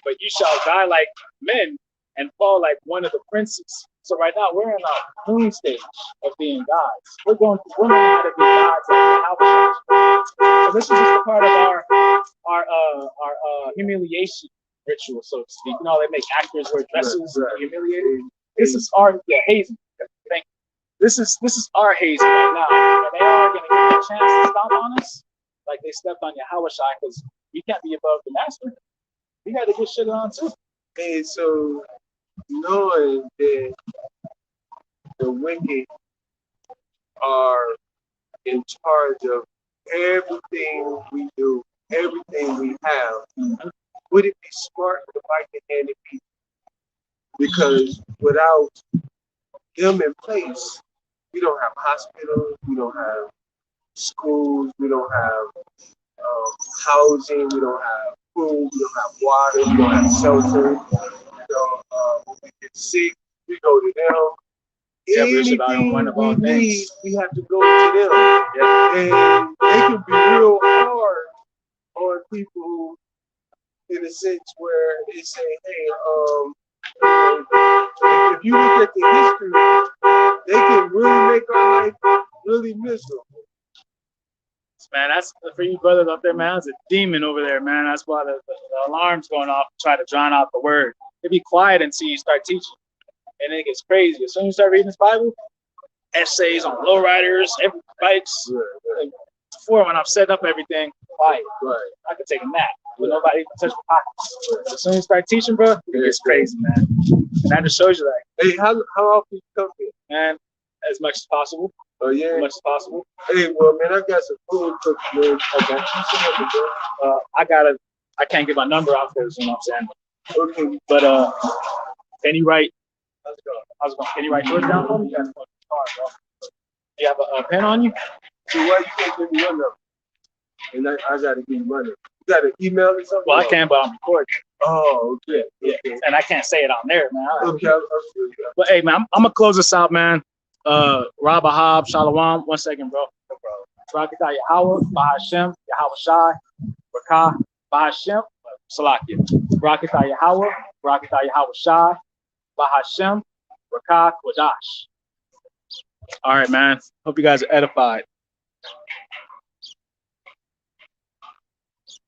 But you shall die like men and fall like one of the princes. So right now we're in our clean stage of being gods. We're learning how to be gods like the So this is just a part of our humiliation ritual, so to speak. You know, they make actors wear dresses and humiliated. This is our hazing. Thank you. This is our hazing right now. And they are going to get a chance to stomp on us, like they stepped on Yahweh Shai, because we can't be above the master. We got to get shit on too. And so, knowing that the wicked are in charge of everything we do, everything we have, would it be smart to fight the hand of people? Because without them in place, we don't have hospitals, we don't have schools, we don't have housing, we don't have food, we don't have water, we don't have shelter. When we get sick, we go to them. Yeah, we should all anything one of all we need, things. we have to go to them. Yeah. And they can be real hard on people in a sense where they say, hey, if you look at the history, they can really make our life really miserable. Man, that's for you brothers up there, man. That's a demon over there, man. That's why the alarm's going off to try to drown out the word. They be quiet until you start teaching. And it gets crazy. As soon as you start reading this Bible, essays on lowriders, every bikes. Like, before, when I'm setting up everything, quiet. Right. I could take a nap with nobody even touch my pockets. As soon as you start teaching, bro, it gets crazy, man. And that just shows you, like, Hey, how often you come here? man, as much as possible. Oh, yeah? As much as possible. Hey, well, man, I got some food cooked, man. Okay. I can't get my number out there, you know what I'm saying? Okay. But can you write? Can you write yours down for me? You you have a pen on you? So why you can't give me your number? And I gotta give you money. You got an email or something? Well, I can, but I'm recording. Oh, okay. Yeah. And I can't say it on there, man. Okay. But hey, man, I'm gonna close this out, man. Rabba Hab, Shalom. 1 second, bro. No problem. Barakatah Yahweh, Bahashem, Yahweh Shai, Rakah, Bahashem, Salakia. Barakatah Yahweh, Barakatah Yahweh Shai, Bahashem, Rakah, Kodash. All right, man. Hope you guys are edified.